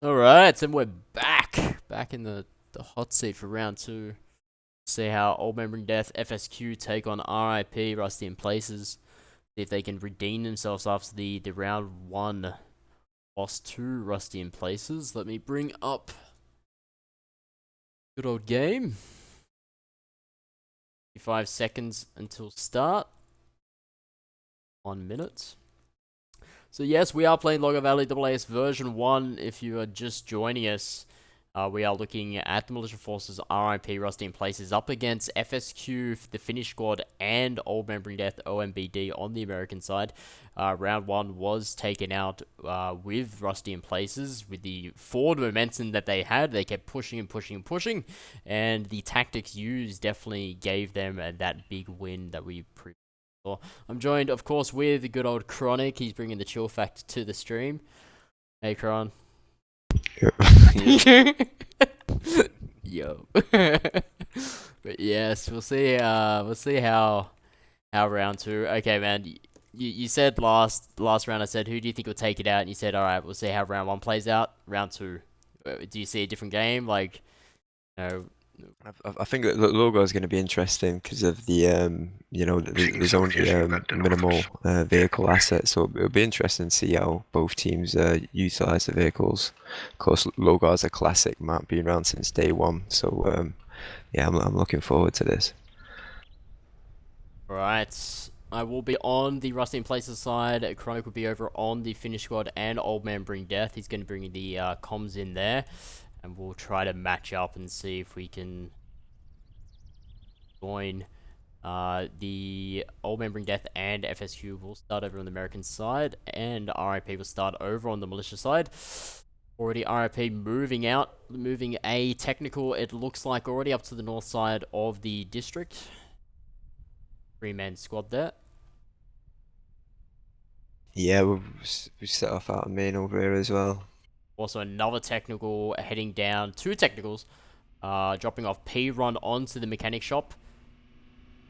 Alright, and we're back in the hot seat for round two. See how Old Memory Death, FSQ take on RIP, Rusty in Places. See if they can redeem themselves after the round one loss to Rusty in Places. Let me bring up good old game. 5 seconds until start. 1 minute. So yes, we are playing Logar Valley AAS version 1. If you are just joining us, we are looking at the Militia Forces RIP Rusty in Places up against FSQ, the Finnish squad, and Old Memory Death OMBD on the American side. Round 1 was taken out with Rusty in Places. With the forward momentum that they had, they kept pushing and pushing and pushing, and the tactics used definitely gave them that big win that we previously. I'm joined, of course, with the good old Chronic. He's bringing the chill factor to the stream. Hey, Cron. Yo. But yes, we'll see how round two. Okay, man. You said last round. I said, who do you think will take it out? And you said, all right, we'll see how round one plays out. Round two. Do you see a different game? Like, you know. I think that Logar is going to be interesting because of the there's only minimal vehicle assets, so it'll be interesting to see how both teams utilize the vehicles. Of course, Logar is a classic map, been around since day one, so yeah, I'm looking forward to this. Right, I will be on the Rusty in Places side. Chronic will be over on the Finnish squad, and Old Man Bring Death. He's going to bring the comms in there. And we'll try to match up and see if we can join the Old Man Bring Death and FSQ will start over on the American side, and RIP will start over on the Militia side. Already RIP moving a technical, it looks like already up to the north side of the district. 3-man squad there. Yeah, we set off out of main over here as well. Also another technical heading down, 2 technicals, dropping off P-Run onto the mechanic shop.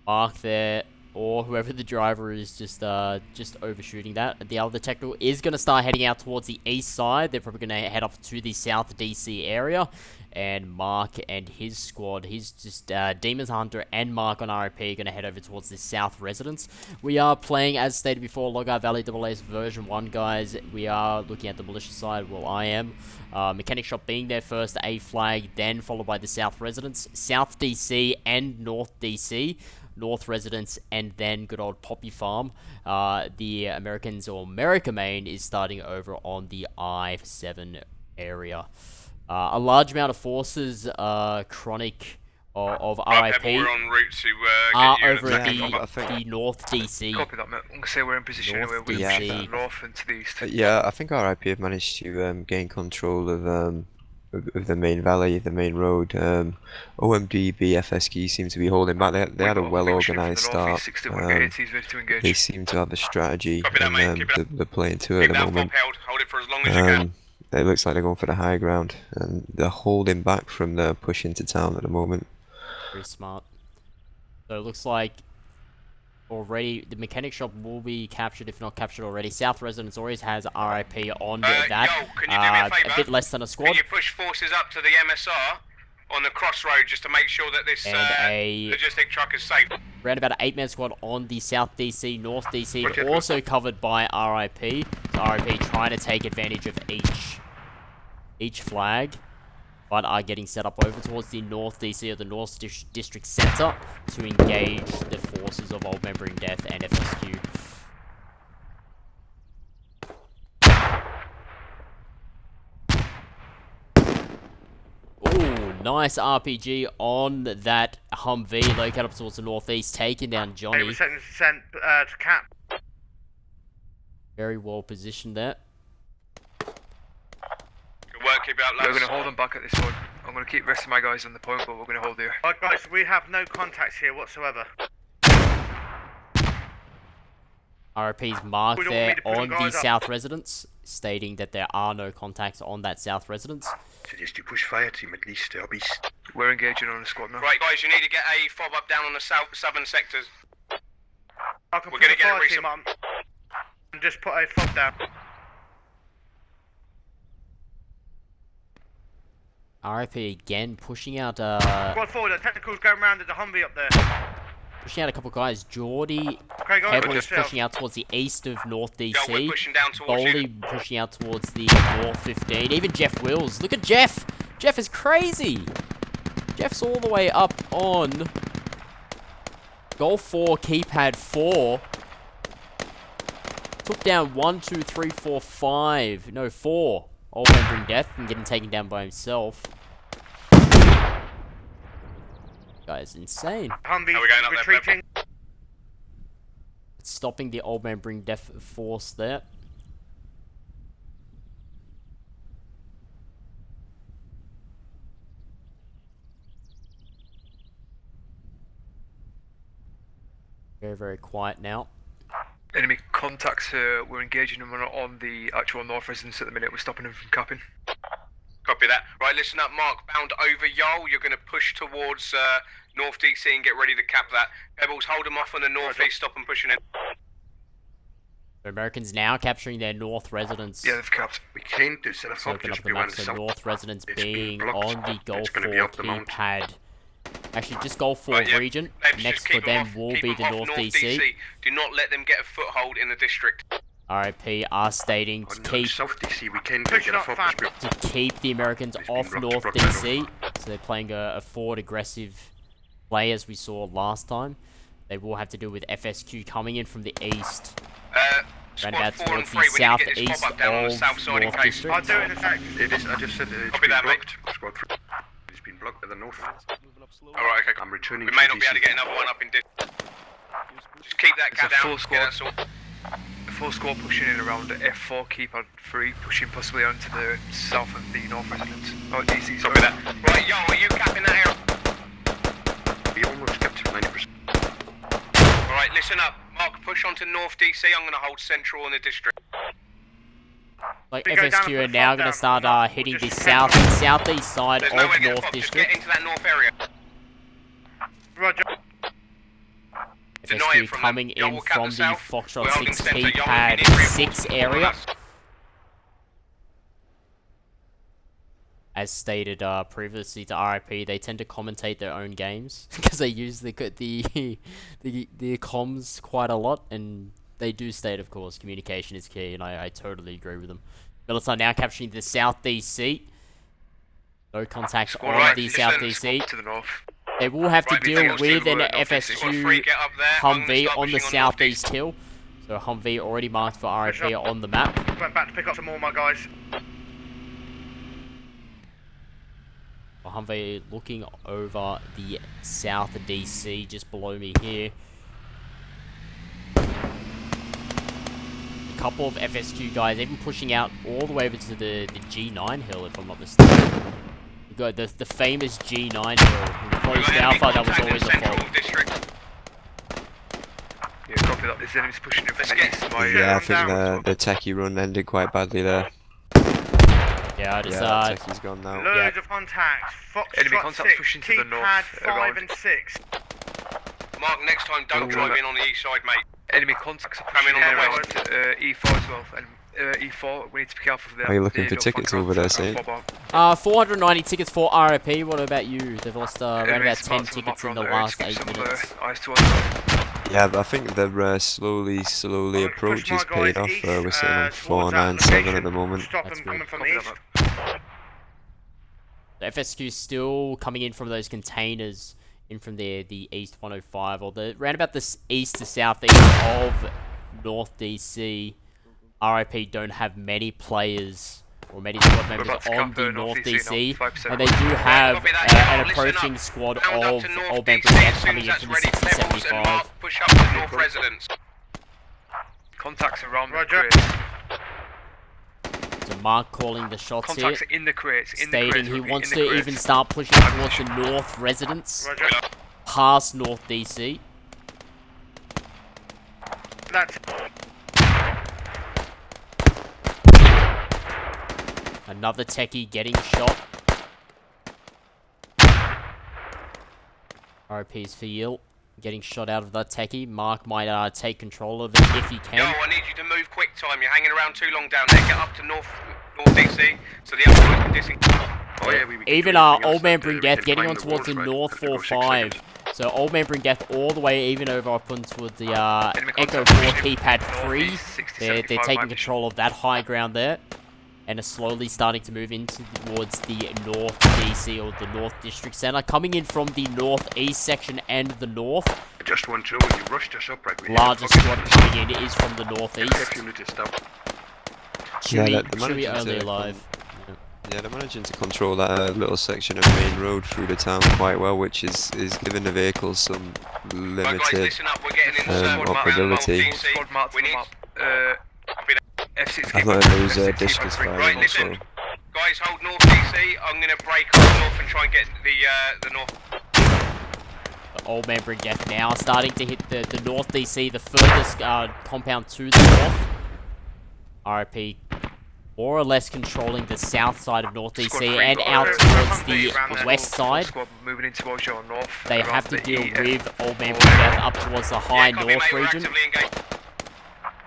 Mark there, or whoever the driver is, just overshooting that. The other technical is going to start heading out towards the east side. They're probably going to head up to the South DC area. And Mark and his squad, he's just Demons Hunter and Mark on RIP are going to head over towards the South residence. We are playing, as stated before, Logar Valley AAS version 1, guys. We are looking at the militia side. Well, I am. Mechanic shop being there first, A flag, then followed by the South residence, South DC and North DC. North residence, and then good old Poppy Farm. The Americans, or America Main, is starting over on the I-7 area. A large amount of forces, Chronic of RIP, we're en route to are over at the North DC. Copy that, mate. I'm going to say we're in position where we're DC. north and to the east. Yeah, I think RIP have managed to gain control of the main valley, the main road. OMBD, FSQ seem to be holding back. They had a well-organised start. They seem to have a strategy, and they're playing to it at the moment. Hold it for as long as you can. It looks like they're going for the high ground, and they're holding back from the push into town at the moment. Very smart. So it looks like already the mechanic shop will be captured, if not captured already. South residence always has RIP on that. Yo, can you do me a favour? A bit less than a squad. Can you push forces up to the MSR on the crossroad just to make sure that this logistic truck is safe? Around about an 8-man squad on the South DC, North DC, also covered by RIP. So RIP trying to take advantage of each flag, but are getting set up over towards the North DC or the North District Center to engage the forces of Old Memory Death and FSQ. Ooh, nice RPG on that Humvee, located up towards the northeast, taking down Johnny. We're sent to cap. Very well positioned there. Good work, keep it up, lads. We're going to hold them back at this point. I'm going to keep the rest of my guys on the point, but we're going to hold here. Alright guys, we have no contacts here whatsoever. RIP's marked there on the South residence, stating that there are no contacts on that South residence. Suggest you push fire team at least up east. We're engaging on the squad now. Right guys, you need to get a fob up down on the southern sectors. We're going to get a team on and just put a fob down. RIP again, pushing out Squad forward, the technical's going round at the Humvee up there. pushing out a couple guys. Geordie Okay, go heavily yourself. pushing out towards the east of North DC. Yo, we're pushing down towards you. Boldy pushing out towards the North 15. Even Jeff Wills. Look at Jeff! Jeff is crazy! Jeff's all the way up on Golf 4, keypad 4. Took down 1, 2, 3, 4, 5. No, 4. Old man bring death and getting taken down by himself. Guy's insane. Humvee Are we going up there, retreating. Stopping the old man bring death force there. Very, very quiet now. Enemy contacts, we're engaging them on the actual North residence at the minute. We're stopping them from capping. Copy that. Right, listen up, Mark. Bound over Yole. You're going to push towards North DC and get ready to cap that. Pebbles, hold them off on the northeast. Stop them pushing in. The Americans now capturing their North residence. Yeah, they've capped. We came to set Let's up open just up the beyond map, so south. North residence It's been being blocked. on the Golf It's 4 gonna be up the mountain. keypad. Actually, just Golf 4 Right, yeah. region. Let's Next just for keep 'em them off. will Keep be 'em the off North North DC. Do not let them get a foothold in the district. RIP are stating to On keep South DC, we came to Push get it a up focus fast. group. to keep the Americans It's been off blocked, North blocked, DC. So they're playing a forward aggressive play as we saw last time. They will have to deal with FSQ coming in from the east. Squad Round 4 and towards 3, the we need to get this southeast pop-up down on the of south side in North case. District. I'll do it in a sec. It is, I just said it's Copy been that, mate. blocked. Squad 3. It's been blocked at the north. Alright, okay. I'm returning We may to not be able to DC. get another one up in district. Just keep that It's cat a down. full Get squad. that sort. The full squad pushing in around F4, keypad 3, pushing possibly onto the south of the North residence. Oh, DC, sorry. Copy that. Right, yo, are you capping that area? We almost kept 90%. Alright, listen up. Mark, push onto North DC. I'm going to hold central in the district. Like We go down and FSQ put are the now flag going to down. start We'll hitting the just southeast side There's of nowhere to get a North fob. Just get District. into that north area. Roger. Deny FSQ it from coming them. Yo, in we'll cap from the the south. Foxtrot We're holding 6 centre. Yo, keypad we need reinforcements 6 from area. us. As stated previously to RIP, they tend to commentate their own games because they use the comms quite a lot, and they do state, of course, communication is key, and I totally agree with them. Militar now capturing the South DC. No contacts on Right, the listen, South squad DC. To the north. They will have to Right, deal everything with an else to FSQ Squad 3, get up there. I'm gonna Humvee start on the pushing on northeast. southeast hill. So Humvee already marked for RIP Push up. on the map. Went back to pick up some more, my guys. Humvee looking over the south DC, just below me here. A couple of FSQ guys even pushing out all the way over to the G9 hill, if I'm not mistaken. We got the famous G9 hill. Closed Alpha, that was always a fault. District. Yeah, copy that. There's enemies pushing in from Let's the get- east. My, Yeah, I I'm think down. the techie run ended quite badly there. Yeah, just Yeah, techie's gone now. Loads of contacts. Enemy Foxtrot contacts 6, pushing to the north, keypad 5 around. and 6. Mark, next time don't drive in on the east side, mate. enemy contacts are Coming pushing on the in west. around E4 as well. And E4, we need to be careful for that. Are you looking for tickets over there, Saint? 490 tickets for RIP. What about you? They've lost around about 10 tickets in the last 8 minutes. Yeah, but I think their slowly Push approach my is paying guys off. east, We're sitting on towards that 497 at the location. moment. Stop That's them good. coming from Copy the that, east. The FSQ still coming in from those containers in from the east 105, or the round about the east to southeast of North DC. RIP don't have many players or many squad members about to on camp, the North North DC DC, now, 5%. and they do have Copy that, an yo, listen approaching up. squad Round up of to North Old DC Man as soon coming as in that's from the ready. Pebbles and 6075. Mark, push up to North residence. Contacts around the Roger. crates. So Mark calling the shots here, Contacts in the crates. In the stating crates. he in wants the to crates. even start pushing towards the North residence, Roger. past North DC. That's Another techie getting shot. RIP's for Yield. Getting shot out of that techie. Mark might take control of it if he Yo, can. I need you to move quick time. You're hanging around too long down there. Get up to North DC so the other guys can Oh, yeah, we can Even do anything else Old Man that, Bring we Death can getting climb on the towards the walls, but north it'll go 6 4-5. seconds. So Old Man Bring Death all the way even over up onto the Enemy Echo contact 4 pushing keypad 3. northeast, 60, They're 75 taking vibe control of that high ground there. And are slowly starting to move into towards the North DC or the North District Center. Coming in from the Northeast section and the North. I just want to know when you rushed us up, right? We hit a Largest pocket squad in the coming in is from the Northeast. If you need to stop. Yeah, Chewy, the Chewy managers only are alive. Yeah, they're managing to control that little section of main road through the town quite well, which is giving the vehicles some Right, guys, limited listen up. We're getting in operability. Squad mark to We the need- map. F6 I've keep not on- heard those F6 keep discus on- firing Right, also. listen. Guys, hold North DC. I'm going to break up north and try and get the North. Old Man Bring Death now starting to hit the North DC, the furthest compound to the north. RIP more or less controlling the south side of North DC Squad three, and got out it. towards the Around there. west side. Squad moving in towards your north. They around have to the deal EF. with Old Man Bring Death up towards the high Yeah, copy, north mate, we're region. actively engaged.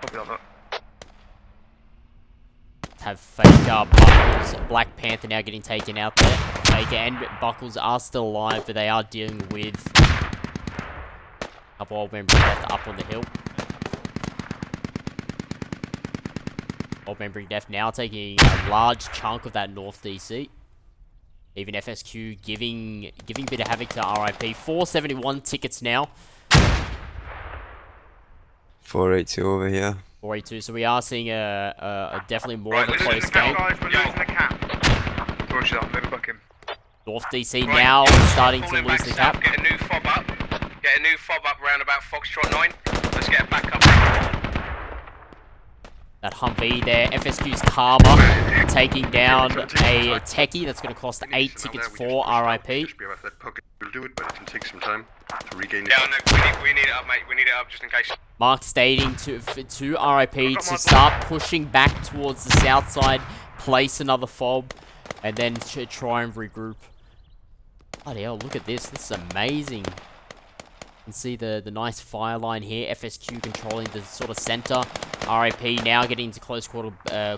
Copy on that. Have Faker, Buckles, Black Panther now getting taken out there. Faker and Buckles are still alive, but they are dealing with a couple Old Man Bring Death up on the hill. Old Man Bring Death now taking a large chunk of that North DC. Even FSQ giving a bit of havoc to RIP. 471 tickets now. 482 over here. 482. So we are seeing a definitely more Right, of a listen, close listen, game. Guys, we're losing the cap. Roger that, moving back in. North DC Right, now yeah, starting to falling lose back the south, cap. Get a new fob up. Get a new fob up round about Foxtrot 9. Let's get a backup. That Humvee there, FSQ's Karma taking down a techie. That's going to cost 8 tickets for RIP. Just be about that pocket. We'll do it, but it can take some time to regain it. Yeah, no, we need it up, mate. We need it up just in case. Mark stating to RIP to start pushing back towards the south side, place another fob, and then to try and regroup. Bloody hell, look at this. This is amazing. You can see the nice fire line here. FSQ controlling the sort of center. RIP now getting into close quarter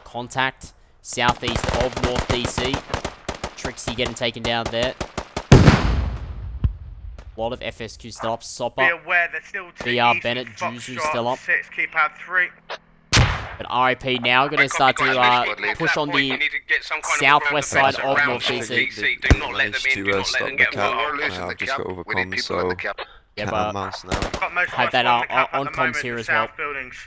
contact. Southeast of North DC. Trixie getting taken down there. A lot of FSQ still up. Be Sopper. aware there's still two BVAR east Bennett, and Juzu Foxtrot still up. 6, keypad 3. But RIP now going to Right, start copy, to guys, let's get push that on point. You the need to get some kind of southwest ground side defense of around North DC. Do not let them managed in. to Do not let stop them the get cap. involved. We're losing I've the just cap. got We need overcome, people on the so cap. Yeah, cat but and mouse now. Got most Have of that us on on- the cap on at the comms moment, here the as well. south buildings.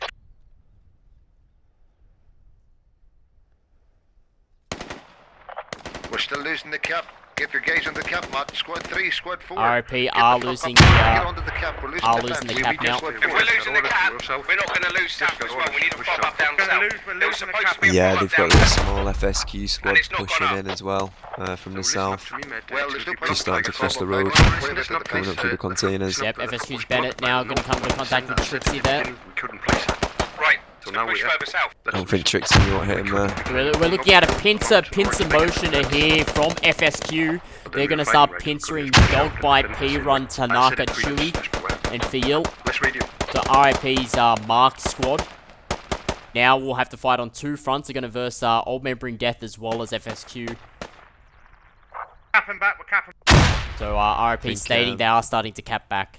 We're still losing the cap. Get your guys on the cap, Matt. Squad 3, Squad 4. RIP Get are the fuck losing up, the get onto the cap. We're losing are the losing the We cap beat now. Squad If 4. we're losing the Order cap, to yourself. we're not going to lose south as well. We need a Push fob south. up down We're south. losing There was the supposed cap. to be a Yeah, fob up they've down got a south. small FSQ squad it's not gone pushing up. in as well from the south. Well, there's no Just starting to cross the road, coming up through the containers. Yep, FSQ's Bennett now going to come into contact with Trixie there. We couldn't place it. Right, So so now push we- further south. I don't think Trixie won't hit him there. We're looking at a pincer motion here from FSQ. They're going to start pincering Dog Bite, P-Run, Tanaka, Chewy, and Feel. Let's radio. So RIP's Mark squad. Now we'll have to fight on two fronts. They're going to verse Old Man Bring Death as well as FSQ. Capping back, we're capping. So RIP stating they are starting to cap back.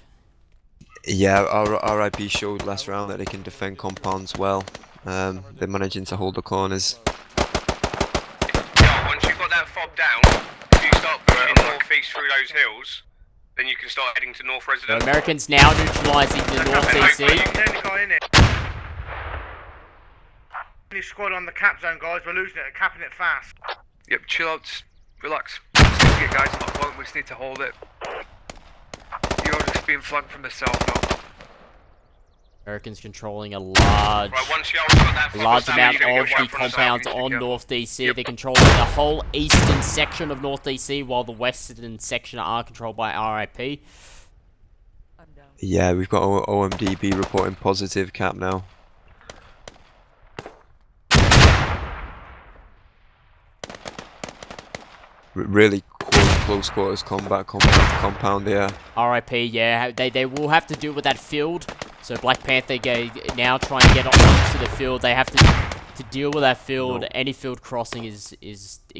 Yeah, our RIP showed last round that they can defend compounds well. They're managing to hold the corners. Yeah, once you've got that fob down, if you start pushing northeast through those hills, then you can start heading to North So Residence. Americans now neutralizing the North DC. The only guy in it. Only squad on the cap zone, guys. We're losing it. Capping it fast. Yep, chill out, just relax. Just need to get guys on that point, we just need to hold it. You're just being flanked from the south now. Americans controlling a large Right, once y'all got that fob amount down, you're gonna of get the right from the south. compounds on North DC. They're controlling the whole eastern section of North DC, while the western section are controlled by RIP. Yeah, we've got OMDB reporting positive cap now. Really close quarters combat compound here. RIP, yeah, they will have to deal with that field. So Black Panther now try and get onto the field. They have to to deal with that field, No. any field crossing is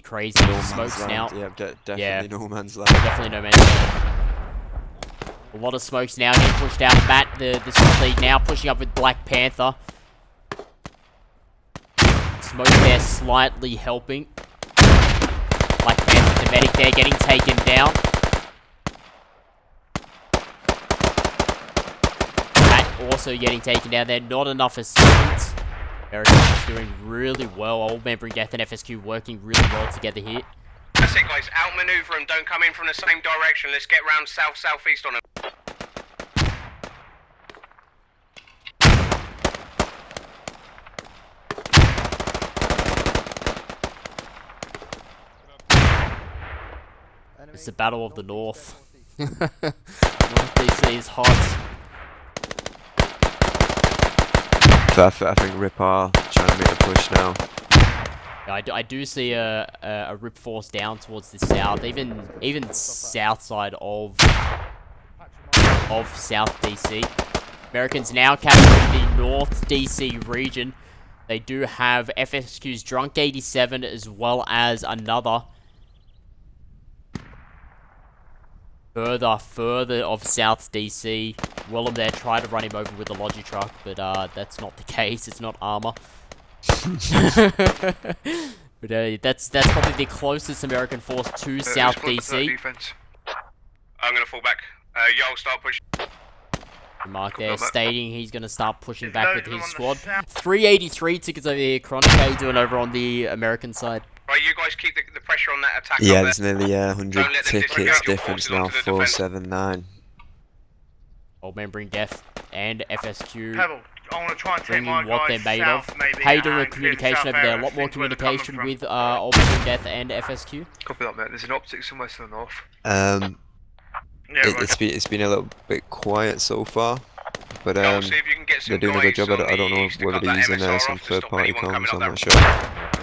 crazy. No man's Smokes land. now. Yeah, definitely Yeah. no man's land. Definitely no man's land. A lot of smokes now getting pushed out. Matt, the squad lead now pushing up with Black Panther. Smoke there slightly helping. Black Panther, the medic there, getting taken down. Matt also getting taken down there. Not enough assistance. American is doing really well. Old Man Bring Death and FSQ working really well together here. That's it, guys. Outmaneuver them. Don't come in from the same direction. Let's get round south-southeast on them. It's the Battle of the North. North DC is hot. So I think Rip are trying to make a push now. Yeah, I do see a rip force down towards the south, even south side of South DC. Americans now capturing the North DC region. They do have FSQ's Drunk 87 as well as another further of South DC. Willem there tried to run him over with the Logi truck, but that's not the case. It's not armor. But that's probably the closest American force to South DC. I'm gonna fall back. Y'all start pushing. Mark there stating he's gonna start pushing back with his squad. 383 tickets over here. Chronic, how you doing over on the American side? Right, you guys keep the pressure on that attack. Yeah, up there's there. nearly 100 Don't let them tickets disregard your difference forces now. onto the defense. 479. Old Man Bring Death and FSQ. Pebble, I want to try and take Bringing my what they're guys made south, of. maybe, How you doing with and clear the communication south over there? A area, lot more see where they're coming communication from. with Old Man Bring Death and FSQ. Copy that, mate. There's an optic somewhere to the north. Yeah, right. It's been a little bit quiet so far, but Y'all see if you can get some they're doing a good guys job. on I don't the know east to whether cut they're that using MSR some off to stop third-party anyone coming comms. up I'm that not sure.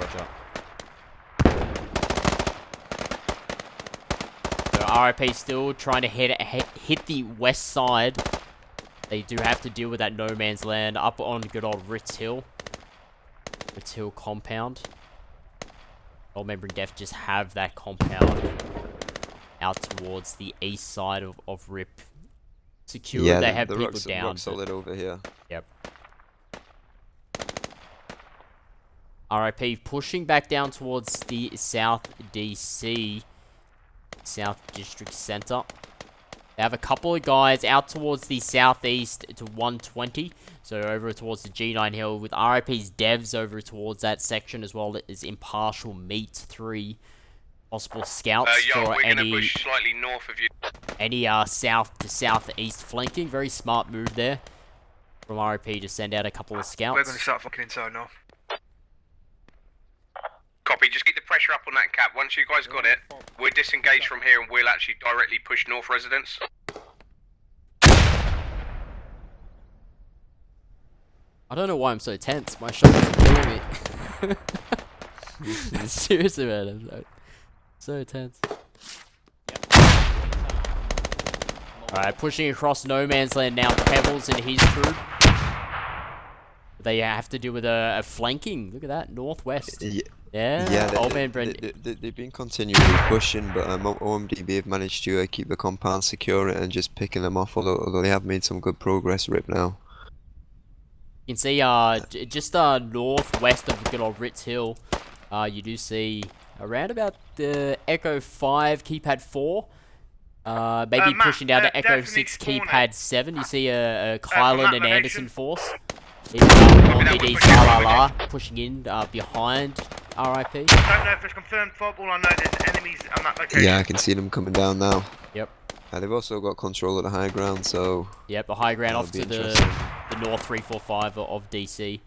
Roger. So RIP still trying to hit the west side. They do have to deal with that no man's land up on good old Ritz Hill. Ritz Hill compound. Old Man Bring Death just have that compound out towards the east side of Rip. Secure, Yeah, they have the people rock's down. rock solid over here. Yep. RIP pushing back down towards the South DC, South District Center. They have a couple of guys out towards the southeast to 120, so over towards the G9 Hill, with RIP's devs over towards that section as well as Impartial Meat 3 possible scouts Yo, for we're gonna any push slightly north of you. south to southeast flanking. Very smart move there from RIP to send out a couple of scouts. We're going to start fucking inside now. Copy, just keep the pressure up on that cap. Once you guys got it, we're disengaged from here and we'll actually directly push north residents. I don't know why I'm so tense. My shoulders are killing me. Seriously, man, I'm so tense. Alright, pushing across no man's land now. Pebbles and his crew. They have to deal with a flanking. Look at that, northwest. Yeah, Old Man Brent. They've been continually pushing, but OMDB have managed to keep the compound secure and just picking them off, although they have made some good progress Rip now. You can see just northwest of good old Ritz Hill, you do see around about the Echo 5 keypad 4, maybe Matt, pushing down to Echo definitely 6 spawn keypad 7. You see a Kylan and Matt Anderson location. force. OMBD Salala pushing in behind RIP. I don't know if it's confirmed fob, all I know there's enemies on that location. Yeah, I can see them coming down now. Yep. They've also got control of the high ground, so... Yep, the high ground that'll off be to the interesting. north 345 of DC.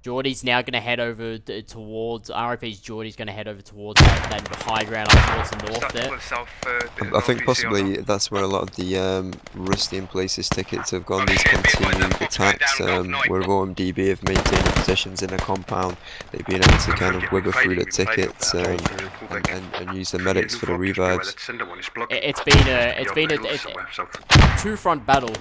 Geordie's now going to head over towards, RIP's Geordie's going to head over towards that high ground up towards the north there. South, I think possibly that's where a lot of the Rusty in Places tickets have gone, these continued attacks, where OMDB have maintained positions in a compound. They've been able to kind of wiggle through the tickets and use the medics for the revives. It's been a two-front battle.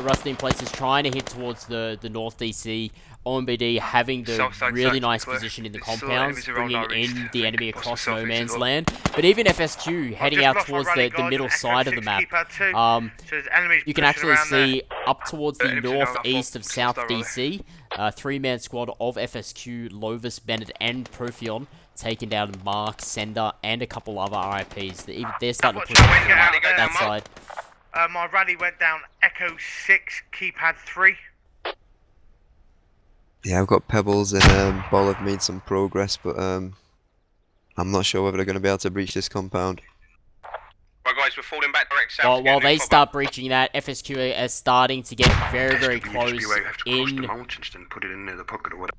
Rusty in Places trying to hit towards the North DC. OMBD having the South side really sector nice clear. position in the There's still compounds, enemies around bringing our east. in I the think enemy possibly across no southeast man's as well. land. But even FSQ heading just out lost my towards rally, the guys, middle Echo side of the 6 map. keypad 2. So there's enemies you can pushing actually around there. see up towards the Enemies around that northeast of fog. South Start rally. DC, three-man squad of FSQ, Lovis, Bennett, and Profion taking down Mark, Sender, and a couple other RIPs. They're starting to push Watch out, on get out, that Mark. side. My rally went down Echo 6, keypad 3. Yeah, I've got Pebbles and Ball have made some progress, but I'm not sure whether they're going to be able to breach this compound. Right, guys, we're falling back direct south. While they start breaching that, FSQ is starting to get very, very Test, close you have to cross the in mountains and put it in the pocket or whatever.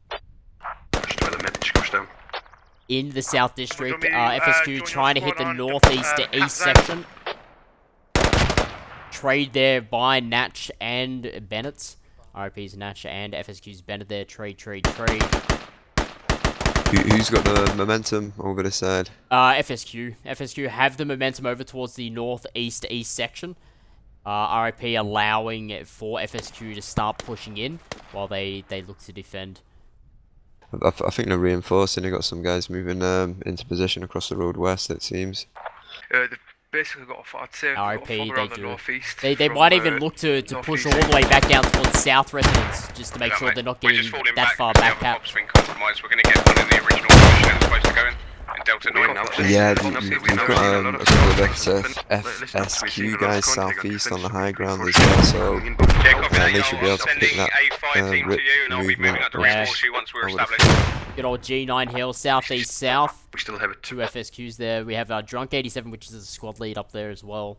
Just try the map to cross down. the South District. Do you want me to, FSQ join trying to your hit the squad on the, northeast to cap east zone? section. Trade there by Natch and Bennett's. RIP's Natch and FSQ's Bennett there. Trade. Who's got the momentum over this side? FSQ. FSQ have the momentum over towards the northeast east section. RIP allowing for FSQ to start pushing in while they look to defend. I think they're reinforcing. They got some guys moving into position across the road west, it seems. They've basically got I'd say they've got a RIP, fog they around the do. northeast. They from, might even look to push all northeast. the way back down towards south residence just to make sure they're not We're getting just falling that back far because back the other out. fob's been compromised. We're going to get one in the original position it was supposed to go in Delta 9 now. Yeah, We've we've got got a couple of FSQ guys southeast on the high ground as well, so Yeah, copy that. they should be able to Sending pick that a fire team to you and I'll be moving up to movement. reinforce you once we're I would've established. Good old G9 Hill, southeast south. We still have it. Two FSQs there. We have Drunk 87, which is a squad lead up there as well.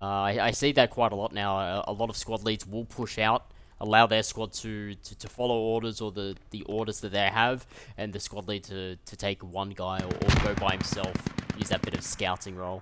I see that quite a lot now. A lot of squad leads will push out, allow their squad to follow orders or the orders that they have, and the squad lead to take one guy or go by himself, use that bit of scouting role.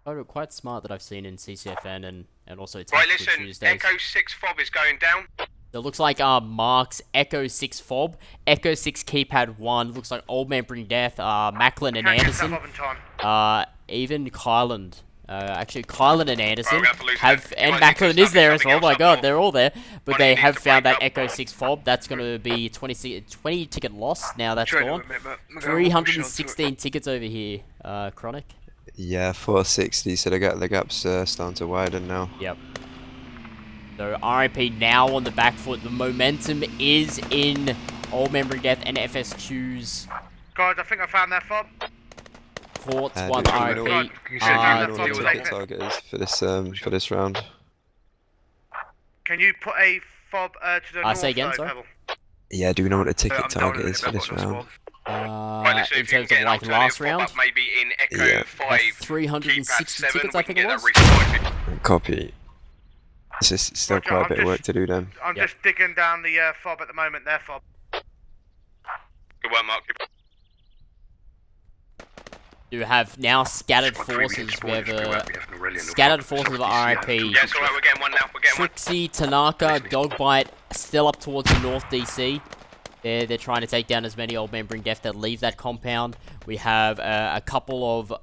Oh, quite smart that I've seen in CCFN and also Right, Tactical listen, Tuesdays. Echo 6 fob is going down. So it looks like Mark's Echo 6 fob, Echo 6 keypad 1, looks like Old Man Bring Death, Macklin and Can't get Anderson, that up in time. even Kyland. Actually, Kylan and Anderson Right, we have to lose have, that. and You guys need to Macklin is establish there as well. something Oh my else up god, north. they're all there. But One they needs have to found break that up. Echo 6 fob. That's going to be 20 ticket loss. Now that's Trying to gone. admit, but I'm gonna push on to it. 316 tickets over here, Chronic. yeah, 460. So the gap's starting to widen now. Yep. So RIP now on the back foot. The momentum is in Old Memory Death and FSQ's Guys, I think I found that fob. courts. Do One you know RIP. what- Can you do say you that know fob what was the like ticket target is for this round? Can you put a fob to the north say again, side, sorry? Pebble? Yeah, do we know what the ticket I'm down target in a is minute, for I've this got no round? spawn. Right, listen, In if you can terms get of an like alternative last fob round, up maybe in Echo Yeah. 5, 360 keypad 7, tickets we I can think it get was. that restarted. Copy. This is still Roger, quite a I'm bit of just- work to do then. I'm Yep. just digging down the fob at the moment, their fob. Good work, Mark. You have now scattered Squad 3, we forces. spawn, We if have we have no rally in the scattered front. forces of Southeast, RIP. yeah, Yeah, it's alright, we're getting one now. We're getting one. Trixie, Tanaka, Dogbite, still up towards the North DC. They're trying to take down as many Old Men Bring Death that leave that compound. We have a couple of...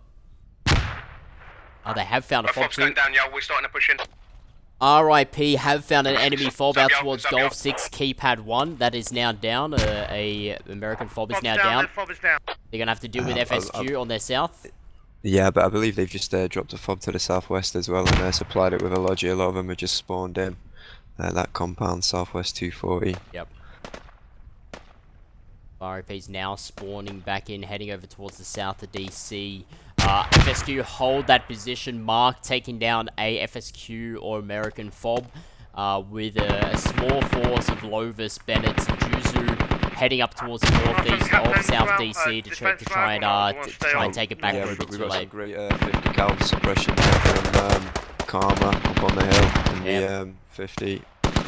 Oh, they have found a Our fob fob's too. going down, yo. We're starting to push in. RIP have found an enemy fob out Sub-yo, towards sub-yo. Golf 6 keypad 1. That is now down. A American fob is Fob's now down, down. their fob is down. They're going to have to deal with FSQ on their south. Yeah, but I believe they've just dropped a fob to the southwest as well and supplied it with a lodge. A lot of them have just spawned in that compound southwest 240. Yep. RIP's now spawning back in, heading over towards the south of DC. FSQ hold that position. Mark taking down a FSQ or American fob with a small force of Lovis, Bennett, and Juzu heading up towards the northeast of South DC to try and take it back Yeah, a we've bit got too some late. great 50 cal suppression there from Karma up on the hill in the 50.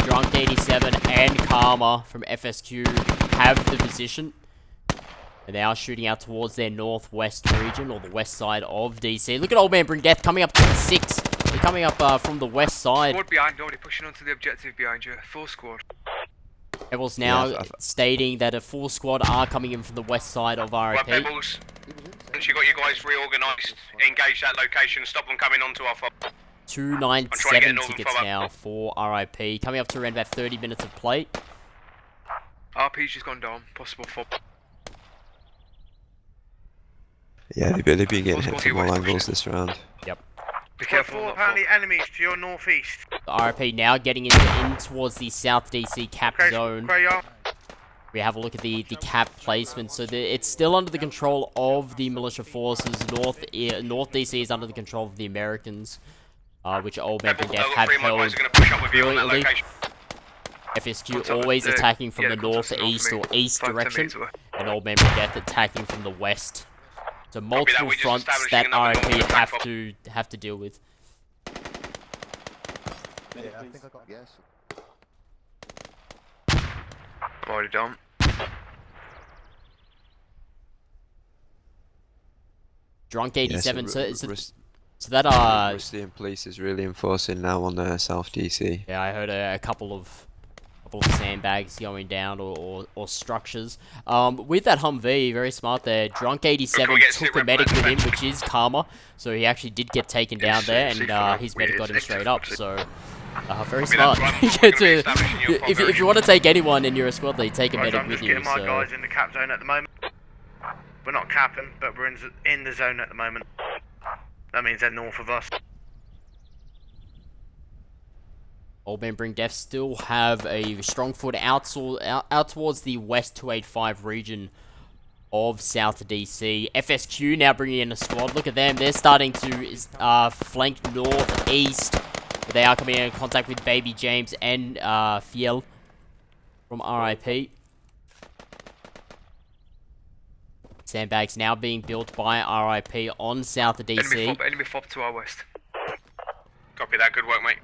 Drunk 87 and Karma from FSQ have the position. And they are shooting out towards their northwest region, or the west side of DC. Look at Old Man Bring Death coming up to the 6. They're coming up from the west side. Squad behind, already pushing onto the objective behind you. Full squad. Pebbles now Yeah, stating that a full squad are coming in from the west side of Right, RIP. Pebbles. Once you got your guys reorganised, engage that location, stop them coming onto our fob. 297 northern tickets follow-up. now for RIP. Coming up to around about 30 minutes of play. RP's just gone down. Possible fob. Yeah, they've been getting What's hit going from on, all pushing? angles this round. Yep. Be Got careful. 4 not apparently fob. enemies to your northeast. The RP now getting in towards the South DC cap Okay, zone. Grey Yard. We have a look at the cap placement. So it's still under the control of the militia forces. North DC is under the control of the Americans, which Old Man Pebbles, Def I've got have 3 of my held guys are going to push up with you on that brilliantly. location. FSQ always attacking from the northeast or east direction, and Old Man Death attacking from the west. So multiple we're just fronts establishing that another RP northern attack have to deal with. Already down. Drunk 87. Yeah, So that Rusty and police is really enforcing now on the South DC. yeah, I heard a couple of sandbags going down or structures. With that Humvee, very smart there. Drunk 87 took the medic with him, which is Karma. So he actually did get taken down there, and his medic got him straight up. So very smart. If you want to take anyone in your squad, they take a medic I'm with just you. getting my So guys in the cap zone at the moment. We're not capping, but we're in the zone at the moment. That means they're north of us. Old Man Bring Death still have a strong foot out towards the West 285 region of South DC. FSQ now bringing in a squad. Look at them. They're starting to flank northeast. They are coming in contact with Baby James and Fiel from RIP. Sandbags now being built by RIP on South DC. Enemy fob to our west. Copy that, good work, mate.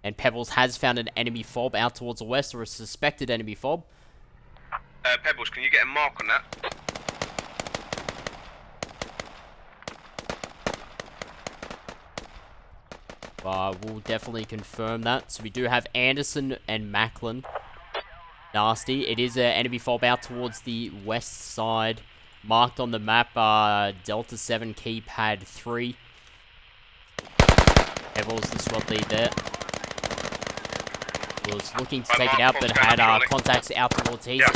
And Pebbles has found an enemy fob out towards the west, or a suspected enemy fob. Pebbles, can you get a mark on that? We'll definitely confirm that. So we do have Anderson and Macklin. Nasty. It is an enemy fob out towards the west side. Marked on the map, Delta 7 keypad 3. Pebbles, the squad lead there. Was looking to take it out, but had contacts out towards east.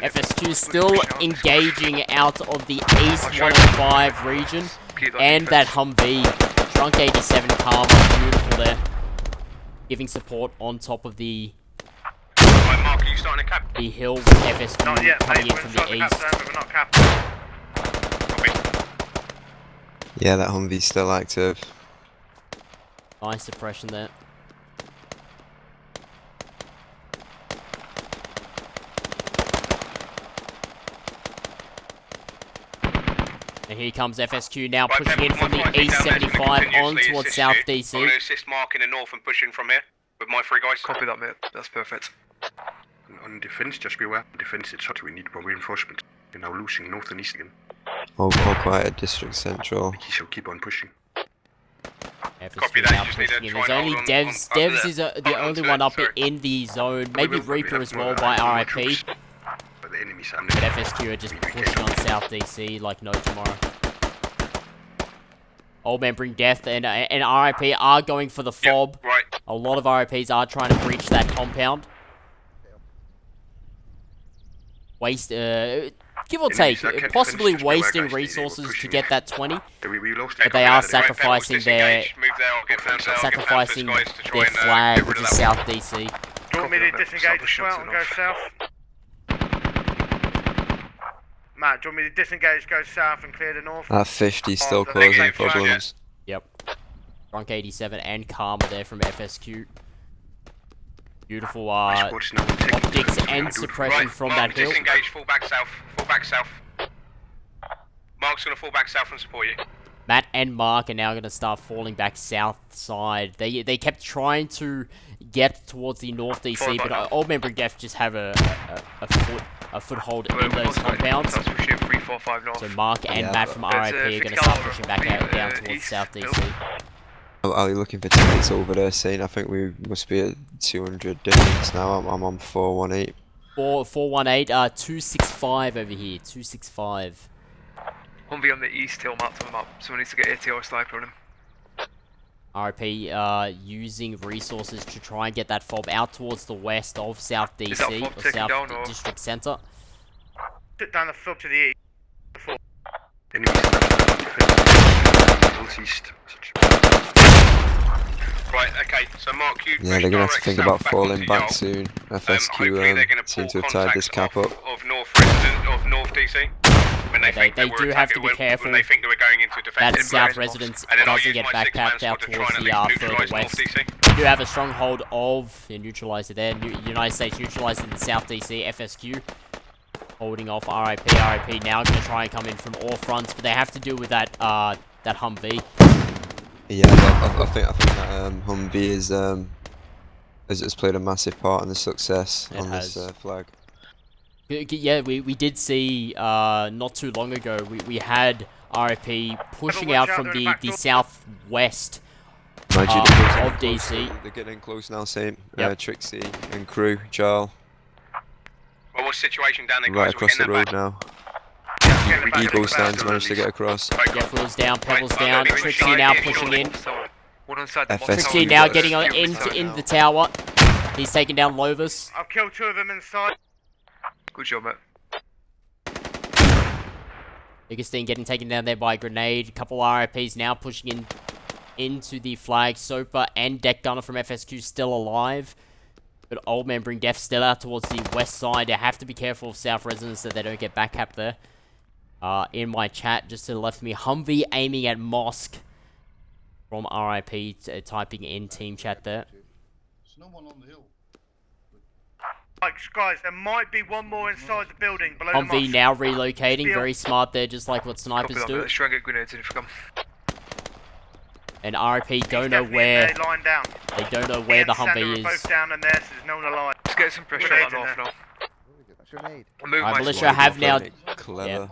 FSQ still engaging out of the east 105 region. And that Humvee. Drunk 87 Karma, beautiful there. Giving support on top of the Mark, are you starting to cap? the hill with FSQ Not yet, coming mate. in We're from inside the the cap east. zone, but we're not capping. Yeah, that Humvee's still active. Nice suppression there. And here comes FSQ now pushing in from the East 75 on towards South DC. I'm going to assist Mark in the north and push in from here with my 3 guys. Copy that, mate. That's perfect. On defense, just be aware. Defense, it's hot. We need more reinforcement. We're now losing north and east again. All quiet at District Central. We shall keep on pushing. FSQ Copy that, now you just need to pushing in. try There's and only hold on- Devs. on- Devs on is there. the Hold on only to one it, up sorry. in the zone. We Maybe will- we Reaper have as more- well by more RIP. troops, but the enemies are But FSQ are just pushing on South DC like no tomorrow. Old Man Bring Death and RIP are going for the fob. Yep, right. A lot of RIPs are trying to breach that compound. Waste, give or take, Enemies are kept possibly defenses, just be aware, wasting guys, they were resources to pushing get it. that 20. We lost But they are sacrificing Pebbles, their disengage, move there, I'll get Panther, I'll get sacrificing Panthers guys to try their and, flag, get rid which of is that South one. DC. Do you want me to disengage as well and go south? Matt, do you want me to disengage, go south and clear the north? That 50 still the causing negative flag, problems. Yep. Drunk 87 and Karma there from FSQ. Beautiful optics and suppression Right, from Mark, that hill. disengage, fall back south, fall back south. Mark's going to fall back south and support you. Matt and Mark are now going to start falling back south side. They kept trying to get towards the north DC, but Old Man Bring Death just have a foothold in those compounds. That's pushing 3, 4, 5 north. So Mark and Yeah, Matt but- from There's, RIP are going to 50 start caliber pushing back out down towards east, South hill. DC. Are you looking for tickets over there, saying I think we must be at 200 distance now. I'm on 418. 418, 265 over here, 265. Humvee on the east hill map to the map. Someone needs to get AT or sniper on him. RIP using resources to try and get that fob out towards the west of South that DC fob or taken South down, or- District Centre. Sit down the fob to the east. Enemies in the northeast. Right, okay, so Mark, you Yeah, they're gonna have to direct think south about back falling onto back Yole. soon. Hopefully they're FSQ going to seem pull to have tied this contacts cap off up. of North resident of North DC. When they think They that we're do have to attacking, be careful. when they think that we're going into defense. That South residence And then I'll doesn't use get my backpacked 6-man out squad to try towards and the at least further neutralise North west. DC. We do have a stronghold of neutralizer there. United States neutralized in South DC, FSQ. Holding off RIP. RIP now going to try and come in from all fronts, but they have to deal with that that Humvee. Yeah, I think that Humvee has played a massive part in the success on this flag. Yeah, we did see not too long ago, we had RIP pushing out from the southwest Mind you, of DC. They're getting close now, Saint. Yep. Trixie and crew, Jarl, Well, what's the situation down there, guys? right We're across the getting that road back. now. Eagle stands managed to get across. Yep, wheels down, pedals Right, down. I'm gonna Trixie be now inside pushing in. One on side the FSQ Trixie got now a getting few into inside the tower. He's taking down Lovis. I've killed 2 of them inside. Good job, mate. Augustine getting taken down there by a grenade. A couple RIPs now pushing in into the flag. Soper and Deck Gunner from FSQ still alive. But Old Man Bring Death still out towards the west side. They have to be careful of South residents that they don't get back up there. In my chat, just to the left of me, Humvee aiming at Mosque from RIP, typing in team chat there. There's no one on the hill. Like, guys, there might be one more inside the building below the Humvee mosque. now relocating, very smart there, just like what snipers Copy that, mate. do. Let's try and get grenades in if we come. And RIP don't know Definitely where in there, lying down. they don't know where the Humvee Both is. down in there, so there's no one alive. Let's get some pressure Grenades on in that north there. now. I'm moving my Militia squad. have now Clever.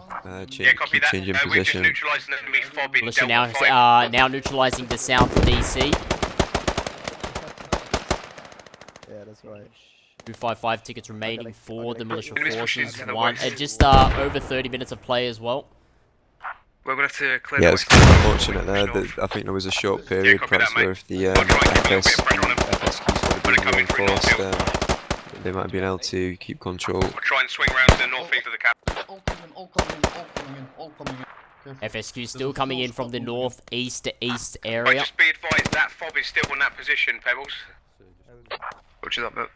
Yeah, copy that. Changing We've just position. neutralised an enemy fob in Militia Delta 5. now neutralizing the South DC. Yeah, that's right. 255 tickets remaining for the militia Enemies pushing forces. into the One, west. just over 30 minutes of play as well. We're gonna have to clear Yeah, the it's west. quite unfortunate there. That I think there was a short period, copy perhaps, that, mate. where if the I'll try and keep a little bit of pressure on 'em. FSQs would have When been they come in through reinforced, Northfield. they might have been able to keep control. We'll try and swing round to the north east of the cap. All coming in, all coming in, all coming in, all coming in. Careful. FSQ still coming in from the northeast to east Right, area. just be advised that fob is still in that position, Pebbles. Roger that, mate.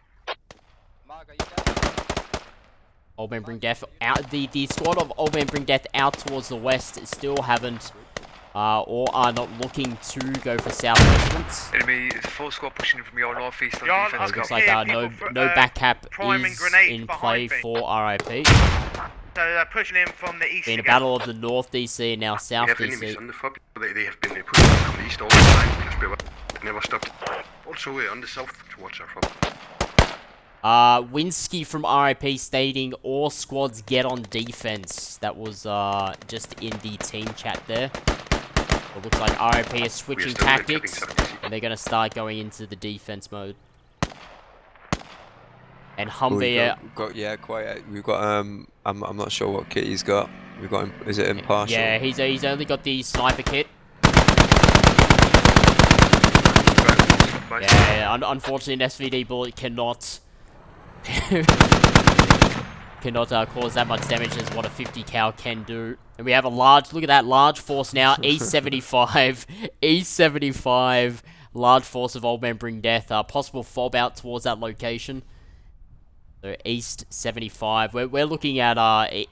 Old Man Bring Death out. The squad of Old Man Bring Death out towards the west still haven't or are not looking to go for south residents. Enemy is a full squad pushing in from your northeast on Yeah, defense. I've Looks got like people no back cap priming is grenades in play behind me. for RIP. So they're pushing in from the east Been a again. battle of the North DC and now We South have enemies DC. on the fob. They have been pushing from the east all the time. Just be aware. They never stopped. Also on the south towards our fob. Winsky from RIP stating all squads get on defense. That was just in the team chat there. It looks like RIP is switching still tactics capping 70. and they're gonna start going into the defense mode. And We've Humvee, we've got I'm not sure what kit he's got. We've got him, is it impartial? yeah, he's only got the sniper kit. Yeah, unfortunately, an SVD bullet cannot cause that much damage as what a 50 cal can do. And we have a large, look at that, large force now, E75, E75, large force of Old Man Bring Death, possible fob out towards that location. So East 75, we're looking at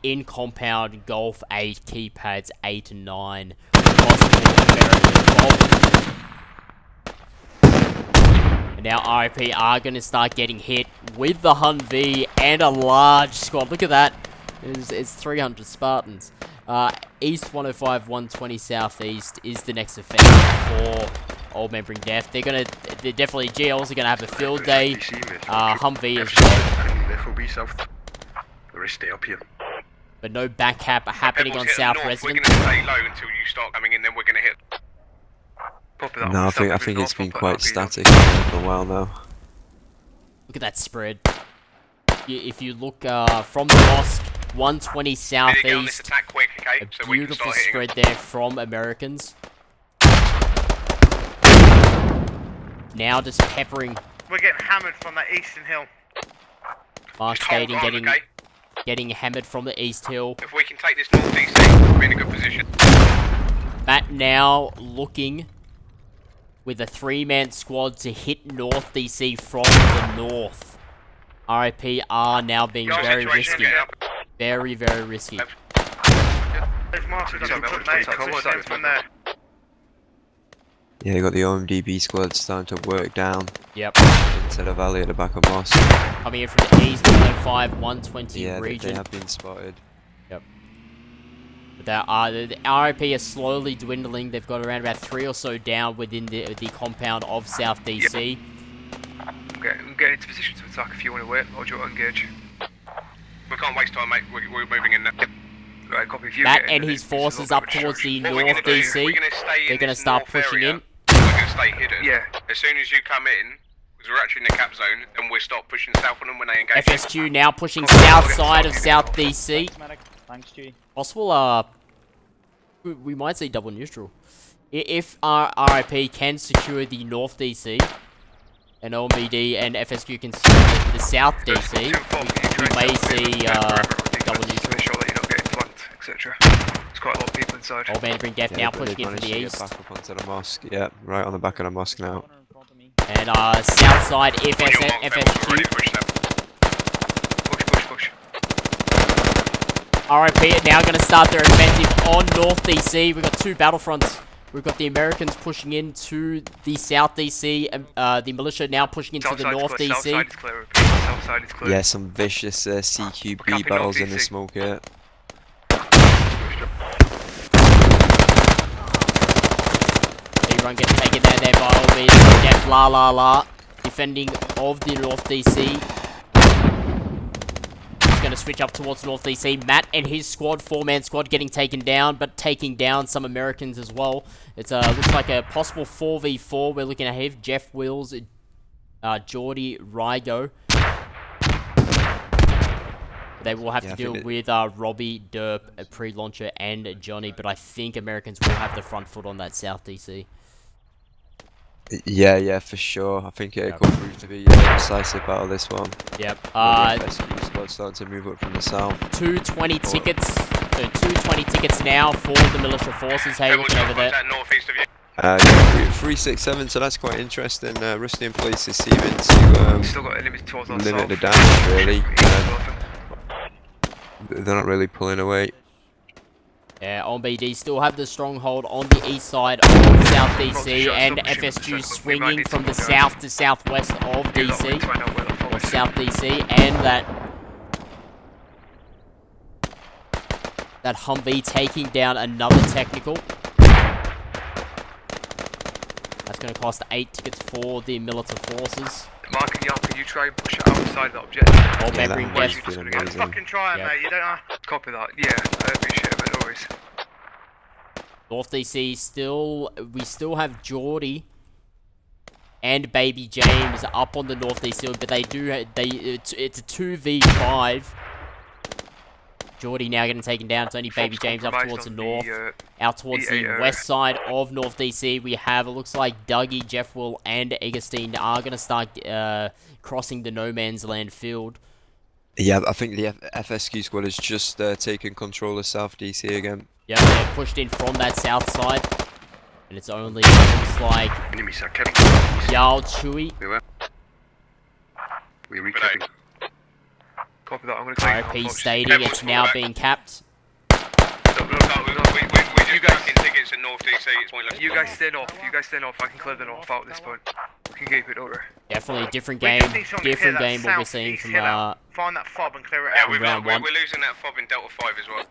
in compound Golf 8, keypads 8 and 9, possible American fob. And now RIP are going to start getting hit with the Humvee and a large squad. Look at that. It's 300 Spartans. East 105, 120 Southeast is the next offensive for Old Man Bring Death. They're definitely, GLs are going to have a field day. Humvee as well. FOB south. The rest stay up here. But no back cap happening on Pebbles, hit South north. residents. We're going to stay low until you start coming in, then we're going to hit. Copy that. No, I We'll think start moving it's been north, quite but static for a while now. Look at that spread. If you look from the mosque, 120 We need to get on this Southeast, attack quick, okay? a So we can beautiful start hitting spread them. there from Americans. now just peppering. We're getting hammered from that eastern hill. Mark Just hold stating on, getting hammered from the east hill. If we can take this North DC, we're in a good position. Matt now looking with a 3-man squad to hit North DC from the north. RIP are now being very risky. Very, very risky. There's markers on the foot, mate. Switch sentiment there. Yeah, you got the OMDB squad starting to work down Yep. into the valley at the back of Mosque. Coming in from the east, 105, 120 Yeah, they region. have been spotted. Yep. But the RIP are slowly dwindling. They've got around about 3 or so down within the compound of South DC. I'm getting into position to attack if you want to wait, or do you want to engage? We can't waste time, mate. We're moving in now. Right, copy. If you Matt get and in, his this is a forces little up bit of a towards the distraction. What we're North gonna do, DC. we're gonna stay in They're going to this start north pushing area. in. We're going to stay hidden. Yeah. As soon as you come in, because we're actually in the cap zone, then we'll stop pushing south on them when they engage. FSQ now pushing Copy, south I'll get side of south, South you DC. Thanks, G. Possible, we might see double neutral. If our RIP can secure the North DC, and OMBD and FSQ can secure the South DC, we may see double neutral. Make sure that you're not getting flanked, etc. There's quite a lot of people inside. Old Man Bring Death now but they've pushing in from managed the to east. get back up onto the mosque. Yeah, right on the back of the mosque now. And south side On your mark, Pebbles, we're ready FSQ. to push them. Push. RIP are now going to start their offensive on North DC. We've got 2 battlefronts. We've got the Americans pushing into the South DC, and the militia now pushing into the North DC. South side is clear. South side is clear. Yeah, some vicious CQB Capping battles North in the DC. smoke here. Run gets taken down there by OMBD. Def La. Defending of the North DC. He's going to switch up towards North DC. Matt and his squad, 4-man squad, getting taken down, but taking down some Americans as well. It's looks like a possible 4v4. We're looking at here. Jeff Wills, Geordie, Rygo. They will have to deal with Robbie, Derp, Pre-Launcher, and Johnny, but I think Americans will have the front foot on that South DC. Yeah, for sure. I think it could prove to be a decisive battle, this one. Yep. The FSQ squad starting to move up from the south. 220 tickets. So 220 tickets now for the militia forces. Hey, looking over there. Northeast of you. Yeah, 367, so that's quite interesting. Rusty in place is seeming to Still got enemies towards our limit south. the damage, really. They're not really pulling away. Yeah, OMBD still have the stronghold on the east side of South DC, and FSQ swinging from the south to southwest of DC, or South DC, and that Humvee taking down another technical. That's going to cost 8 tickets for the militia forces. Mark and Jan, can you try and push it outside that objective? Old Man Bring Death. I'm fucking trying, mate. You don't know. Copy that. Yeah, I appreciate it, but no worries. North DC we still have Geordie and Baby James up on the North DC, but it's a 2v5. Geordie now getting taken down. It's only Baby James up towards the north. Out towards the west side of North DC, we have, it looks like Dougie, Jeff Will, and Eggerstein are going to start crossing the no man's land field. Yeah, I think the FSQ squad has just taken control of South DC again. Yeah, they're pushed in from that south side. And it's only, looks like, Enemies are capping. Yao Chui. We're recapping. Copy that, I'm going to take RIP stating it's now being capped. We do tracking tickets in North DC. It's pointless. You guys stay north. I can clear the north out at this point. We can keep it over. Definitely a different We game. just need someone to clear Different that game what we're south seeing east from hill out. Find that fob and clear it Yeah, out. we're losing that fob in Delta 5 as well.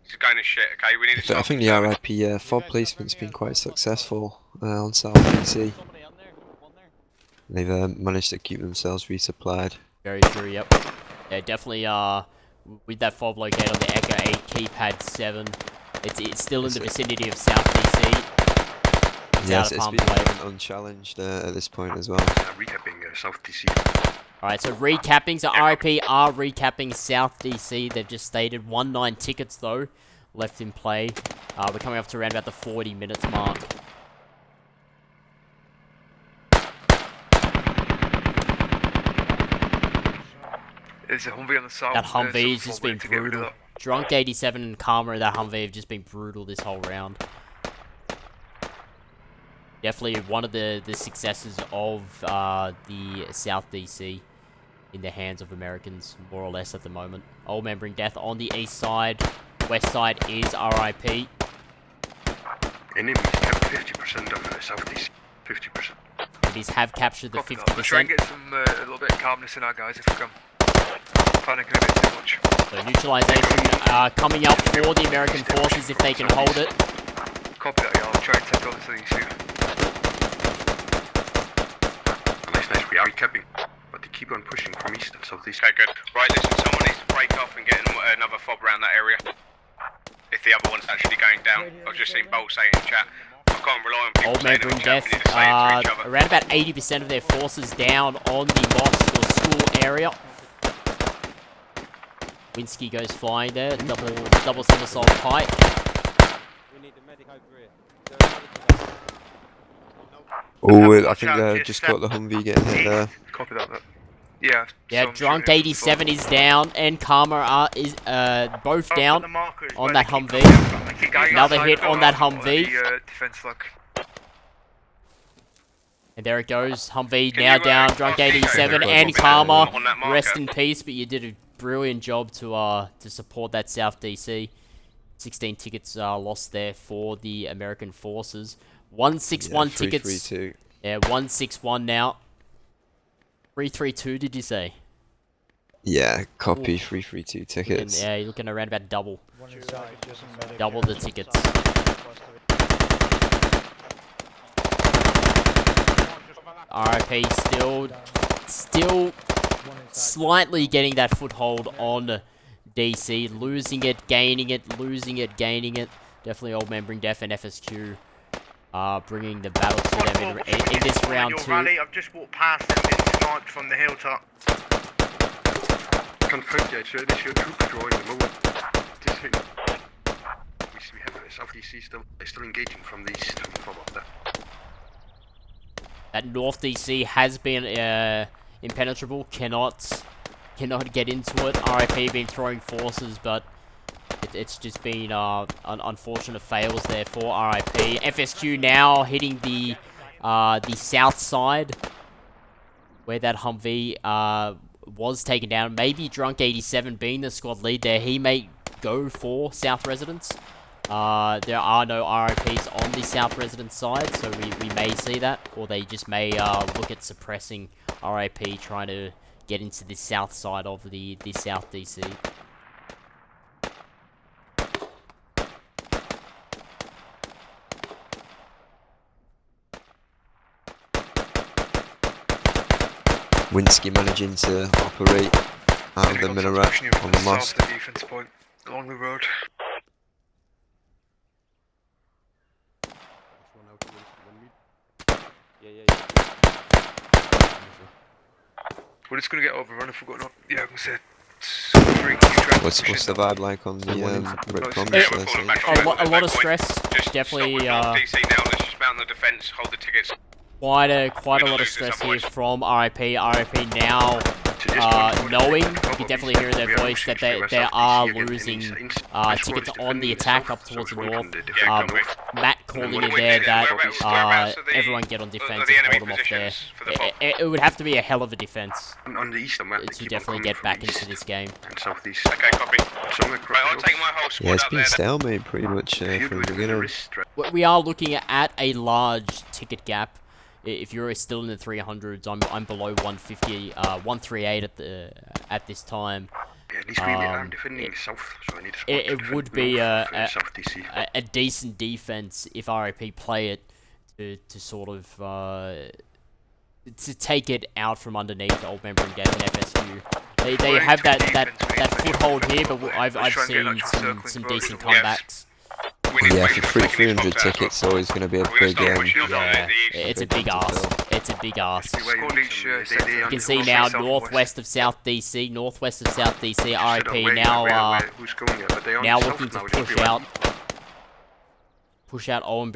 This is going to shit, okay? We need to I start think the RIP fob placement's been quite successful on South DC. They've managed to keep themselves resupplied. Very true, yep. Yeah, definitely, with that fob located on the Echo 8 keypad 7, it's still in the vicinity of South DC. It's Yes, out of it's harm's way. been unchallenged at this point as well. Recapping South DC. Alright, so recapping, so RIP are recapping South DC. They've just stated 19 tickets, though, left in play. We're coming up to around about the 40 minutes mark. There's a Humvee on the south. That Humvee's just been to get rid of brutal. Drunk 87 and Karma and that Humvee have just been brutal this whole round. Definitely one of the successes of the South DC in the hands of Americans, more or less, at the moment. Old Man Bring Death on the east side. West side is RIP. Enemies kept 50% of the southeast. 50%. Enemies have captured the 50%. Let's try and get some a little bit of calmness in our guys if we can. Panicking a bit too much. So neutralization coming up for the American forces if they can hold it. Copy that, yeah. I'll try and take over to these two. Nice, we are recapping. But they keep on pushing from east and southeast. Okay, good. Right, listen, someone needs to break off and get another fob around that area. If the other one's actually going down. I've just seen Bolt saying in chat. I can't rely on people Old Man Bring Death, around about 80% of their forces down on the mosque or school area. Winsky goes flying there, double somersault pike. We need the medic over here. Oh, I think I just got the Humvee getting hit there. Copy that. Yeah. Yeah, Drunk 87 is down, and Karma is both down on that Humvee. Another hit on that Humvee. Defense lock. And there it goes, Humvee now down, Drunk 87 and Karma. Rest in peace, but you did a brilliant job to support that South DC. 16 tickets lost there for the American forces. 161 tickets. 332. Yeah, 161 now. 332, did you say? Yeah, copy. Ooh. 332 tickets. Yeah, you're looking around about double. Double the tickets. RIP still slightly getting that foothold on DC. Losing it, gaining it, losing it, gaining it. Definitely Old Man Bring Death and FSQ bringing the battle to them in this round 2. I've just walked past them being sniped from the hilltop. Confirmed, yeah, so this is your troops drawing the moment. We have South DC still. They're still engaging from the east, from up there. That North DC has been impenetrable. Cannot get into it. RIP been throwing forces, but it's just been unfortunate fails there for RIP. FSQ now hitting the south side where that Humvee was taken down. Maybe Drunk 87 being the squad lead there, he may go for South Residence. There are no RIPs on the South Residence side, so we may see that, or they just may look at suppressing RIP, trying to get into the south side of the South DC. Winsky managing to operate out of the minaret on the mosque. The defense point along the road. We're just gonna get overrun if we're going up. Yeah, I'm gonna say. What's the vibe like on the Red a lot of stress. Definitely. DC now. Let's just mount the defense. Hold the tickets. Quite a lot of stress here from RIP. RIP now knowing, you can definitely hear in their voice that they are losing tickets on the attack up towards the north. Matt calling it there that everyone get on defense and hold them off there. It would have to be a hell of a defense to definitely get back into this game. Okay, copy. Right, I'll take my whole squad Yeah, it's up been there. stalemate pretty much from the beginning. We are looking at a large ticket gap. If you're still in the 300s, I'm below 150, 138 at this time. It would be a decent defense if RIP play it to sort of to take it out from underneath Old Man Bring Death and FSQ. They have that foothold here, but I've seen some decent comebacks. Yeah, for 300 tickets, always going to be a big yeah, it's a big ask. It's a big ask. You can see now northwest of South DC, RIP now looking to push out Old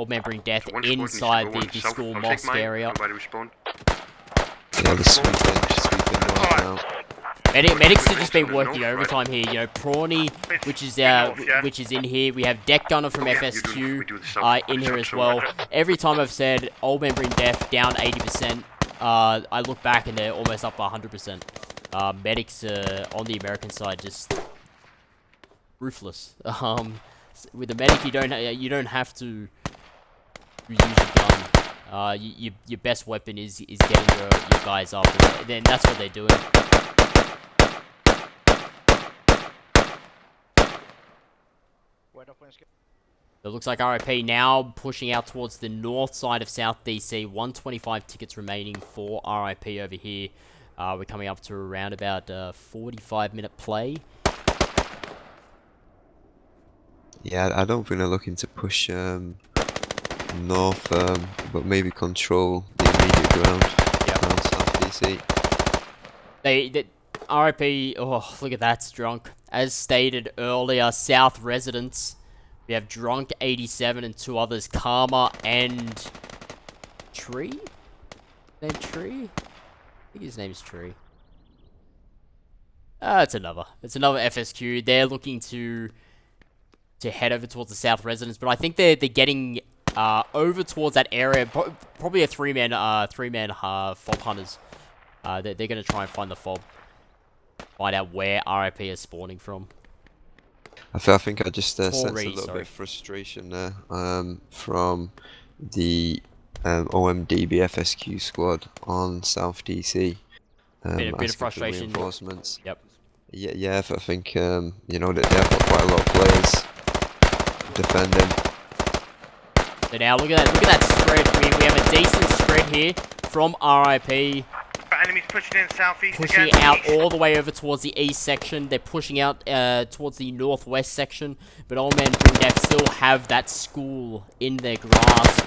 Man Bring Death inside the school mosque area. Yeah, the sweeping north now. Medics have just been working overtime here. You know, Prawny, which is in here. We have Deck Gunner from FSQ in here as well. Every time I've said Old Man Bring Death down 80%, I look back and they're almost up 100%. Medics on the American side just ruthless. With the medic, you don't have to use your gun. Your best weapon is getting your guys up, and then that's what they're doing. It looks like RIP now pushing out towards the north side of South DC. 125 tickets remaining for RIP over here. We're coming up to around about 45-minute play. Yeah, I don't think they're looking to push north, but maybe control the immediate ground around South DC. The RIP, oh, look at that, Drunk. As stated earlier, South residents. We have Drunk 87 and two others, Karma and Tree? Named Tree? I think his name's Tree. It's another FSQ. They're looking to head over towards the South residents, but I think they're getting over towards that area. Probably a three-man fob hunters. They're going to try and find the fob. Find out where RIP is spawning from. I think I just sensed a little bit of frustration there from the OMBD FSQ squad on South DC. Bit of frustration. Reinforcements. Yep. Yeah, I think you know that they've got quite a lot of players defending. So now look at that spread. We have a decent spread here from RIP. Enemies pushing in southeast pushing again. Out all the way over towards the east section. They're pushing out towards the northwest section. But Old Man Bring Death still have that school in their grasp.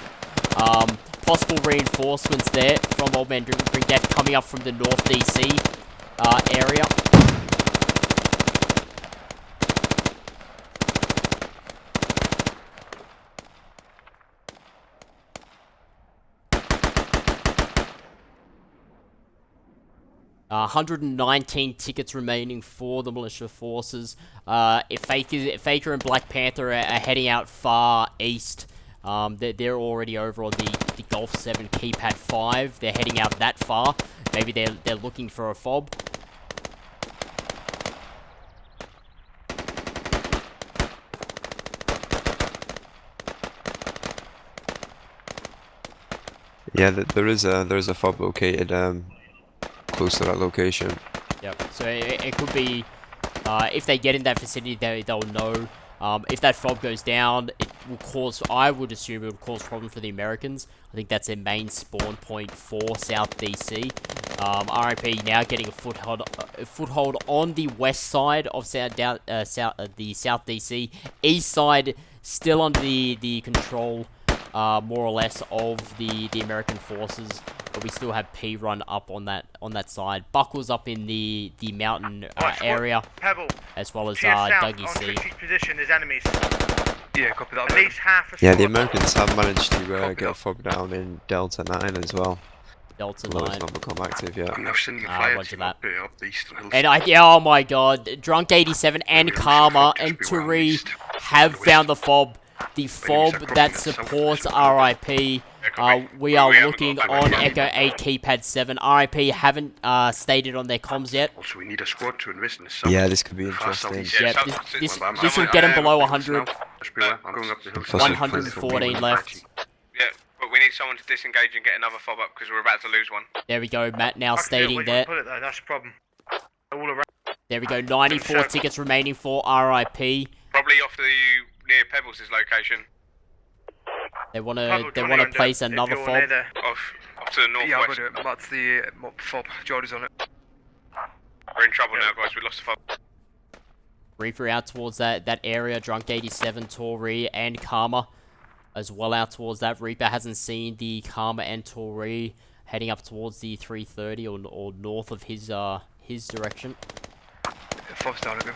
Possible reinforcements there from Old Man Bring Death coming up from the North DC area. 119 tickets remaining for the militia forces. Faker and Black Panther are heading out far east. They're already over on the Golf 7 keypad 5. They're heading out that far. Maybe they're looking for a fob. Yeah, there is a fob located close to that location. Yep. So it could be if they get in that vicinity, they'll know. If that fob goes down, it will cause. I would assume it would cause problems for the Americans. I think that's their main spawn point for South DC. RIP now getting a foothold on the west side of the South DC. East side still under the control, more or less, of the American forces. But we still have P run up on that side. Buckles up in the mountain area, Pebble, as well as Dougie C. Position, there's enemies. Yeah, copy that. At least half a Yeah, squad. the Americans have managed to get a fob down in Delta 9 as well. Delta Although 9. it's not become active yet. And I've seen the fire roger team that. up here, up the eastern hills. And oh my god, Drunk 87 and Karma and Turi have found the fob. The fob that supports RIP. We are looking on Echo 8 keypad 7. RIP haven't stated on their comms yet. Also, we need a squad to invest in the south. Yeah, this could be interesting. Yep, this will get them below 100. I'm going up the hills. 114 left. Yeah, but we need someone to disengage and get another fob up because we're about to lose one. There we go, Matt now stating that. Put it though, that's the problem. All around. There we go, 94 tickets remaining for RIP. Probably off the near Pebbles' location. They wanna place another fob. Off to the northwest. Yeah, I'm gonna do it. That's the fob. Jordy's on it. We're in trouble now, guys. We lost the fob. Reaper out towards that area. Drunk 87, Tori, and Karma as well out towards that. Reaper hasn't seen the Karma and Tori heading up towards the 330 or north of his direction. Fob's down again.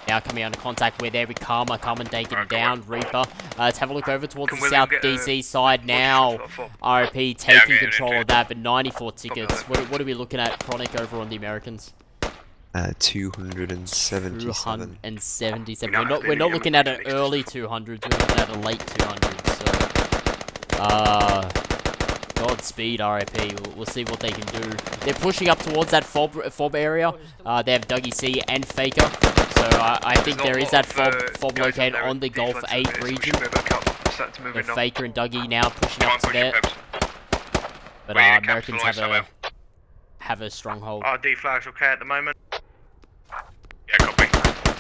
Now coming under contact with there with Karma taking him down. Reaper. Let's have a look over towards the South DC side now. RIP taking control of that, but 94 tickets. What are we looking at, Chronic, over on the Americans? 277. 277. Yeah, We're not they- looking at an next to early stuff. 200s. We're looking at a late 200s. So, Godspeed, RIP. We'll see what they can do. They're pushing up towards that fob area. They have Dougie C and Faker. So I think there is that fob located on the Gulf 8 region. So Faker and Dougie now pushing up to there. But Americans have a stronghold. RD flag's okay at the moment. Yeah, copy.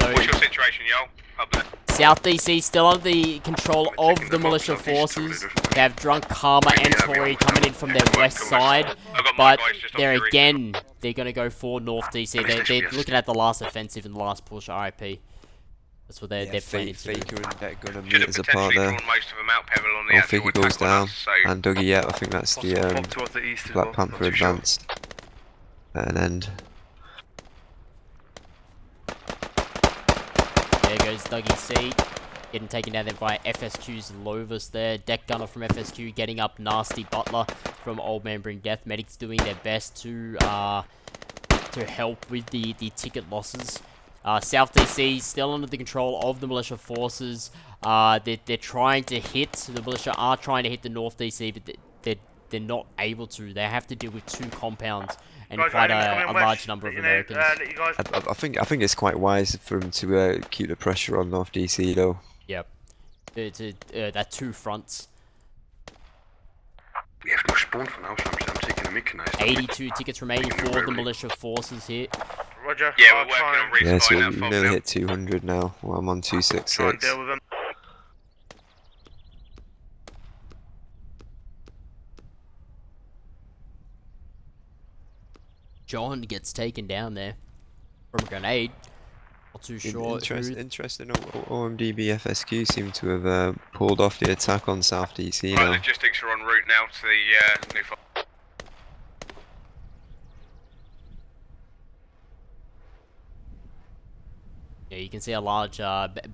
So What's your situation, yo? Up there. South DC still under the control of the militia forces. They have Drunk, Karma, and Tory coming in from their west side. But they're going to go for North DC. They're looking at the last offensive and the last push, RIP. That's what they're planning to do. Faker and Deck gonna Should meet have as a part potentially there. drawn most of them out, Pebble, on the Oh, actual Faker goes attack on down. us, so... And Dougie, yeah, I think that's the Towards the east as Black well, Panther not too sure. advanced. At an end. There goes Dougie C. Getting taken down there by FSQ's Lovis there. Deck Gunner from FSQ getting up Nasty Butler from Old Man Bring Death. Medics doing their best to help with the ticket losses. South DC still under the control of the militia forces. They're trying to hit, the militia are trying to hit the North DC, but they're not able to. They have to deal with 2 compounds and quite a large number of Americans. I think it's quite wise for him to keep the pressure on North DC though. Yep. That 2 fronts. We have no spawn for now, so I'm taking a mechanized. 82 tickets remaining for the militia forces here. Roger. Yeah, I'll we're working try on and Yeah, so respawning we that fob nearly now. hit 200 now. Well, I'm on try and 266. deal with them. John gets taken down there from a grenade. Not too sure. Interesting. OMDB FSQ seem to have pulled off the attack on South DC Right, now. logistics are en route now to the new fob. Yeah, you can see a large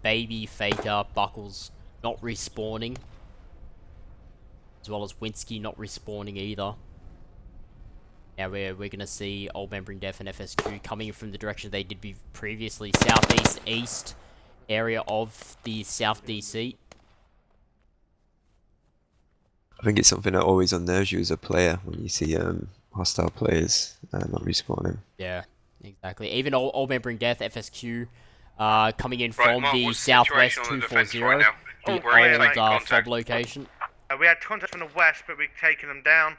baby Faker Buckles not respawning, as well as Winsky not respawning either. Now we're gonna see Old Man Bring Death and FSQ coming from the direction they did previously, southeast east area of the South DC. I think it's something that always unnerves you as a player when you see hostile players not respawning. Yeah, exactly. Even Old Man Bring Death, FSQ, coming in Right, from Mark, the what's the southwest situation on the 240, defense right now? the We're in old taking fob contact. location. We had contact from the west, but we've taken them down.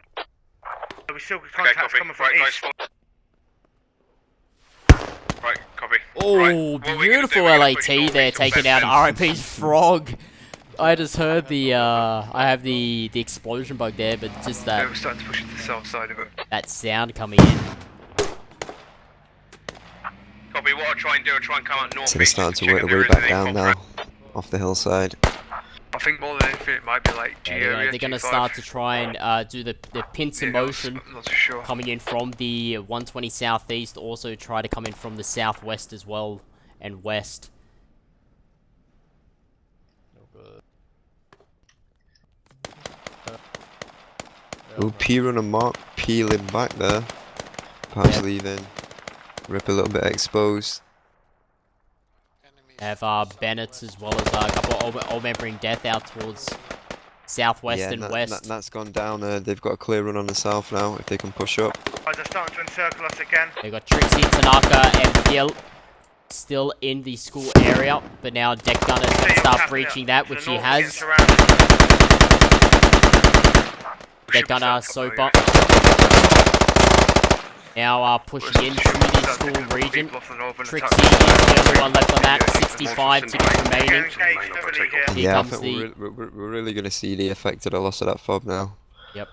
We still got Okay, contacts copy. coming from Right, guys, east. Right, copy. Oh, Right, what we're gonna do, beautiful we're gonna push LAT north there, east till taking Bed out Fence. RIP's Frog. I just heard the, I have the explosion bug there, but just Yeah, that, we're starting to push into the south side of it. that sound coming in. Copy, what I'll try and do, I'll try and come out north So they're east starting just to check work if their way there is back any down fob now, off the hillside. I think more than anything it might be like G Yeah, area. they're gonna G5. start to try and do the pincer Yeah, motion. I'm not too sure. Coming in from the 120 southeast, also try to come in from the southwest as well, and west. Oh, P-Run and Mark peeling back there. Perhaps Yeah. leaving. Rip a little bit exposed. Have Bennett as well as a couple of old Man Bring Death out towards southwest and west. That's gone down. They've got a clear run on the south now, if they can push up. Guys are starting to encircle us again. They got Trixie, Tanaka, and Gil still in the school area, but now Deck Gunner is going to start breaching that, which he has. Deck Gunner, Soper. Now pushing into the school region. Trixie is the only one left on that. 65 tickets remaining. Here Yeah, I comes think we're really going to see the effect of the loss of that fob now. Yep.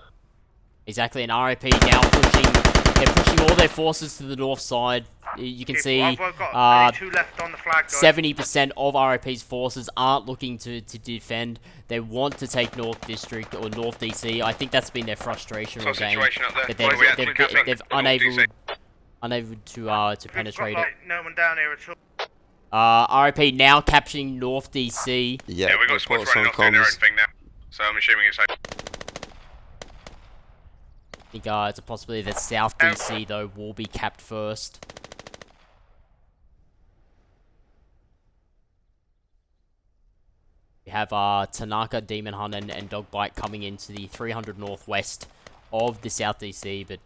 Exactly, and RIP now pushing. They're pushing all their forces to the north side. You can see 70% of RIP's forces aren't looking to defend. They want to take North District or North DC. I think that's been their frustration all game. That they've unable to penetrate it. No one down here at all. RIP now capturing North DC. Yeah, we've got squads reports on running off doing their own comms. thing now. So I'm assuming it's over. I think it's a possibility that South DC though will be capped first. We have Tanaka, Demon Hunt, and Dogbite coming into the 300 northwest of the South DC, but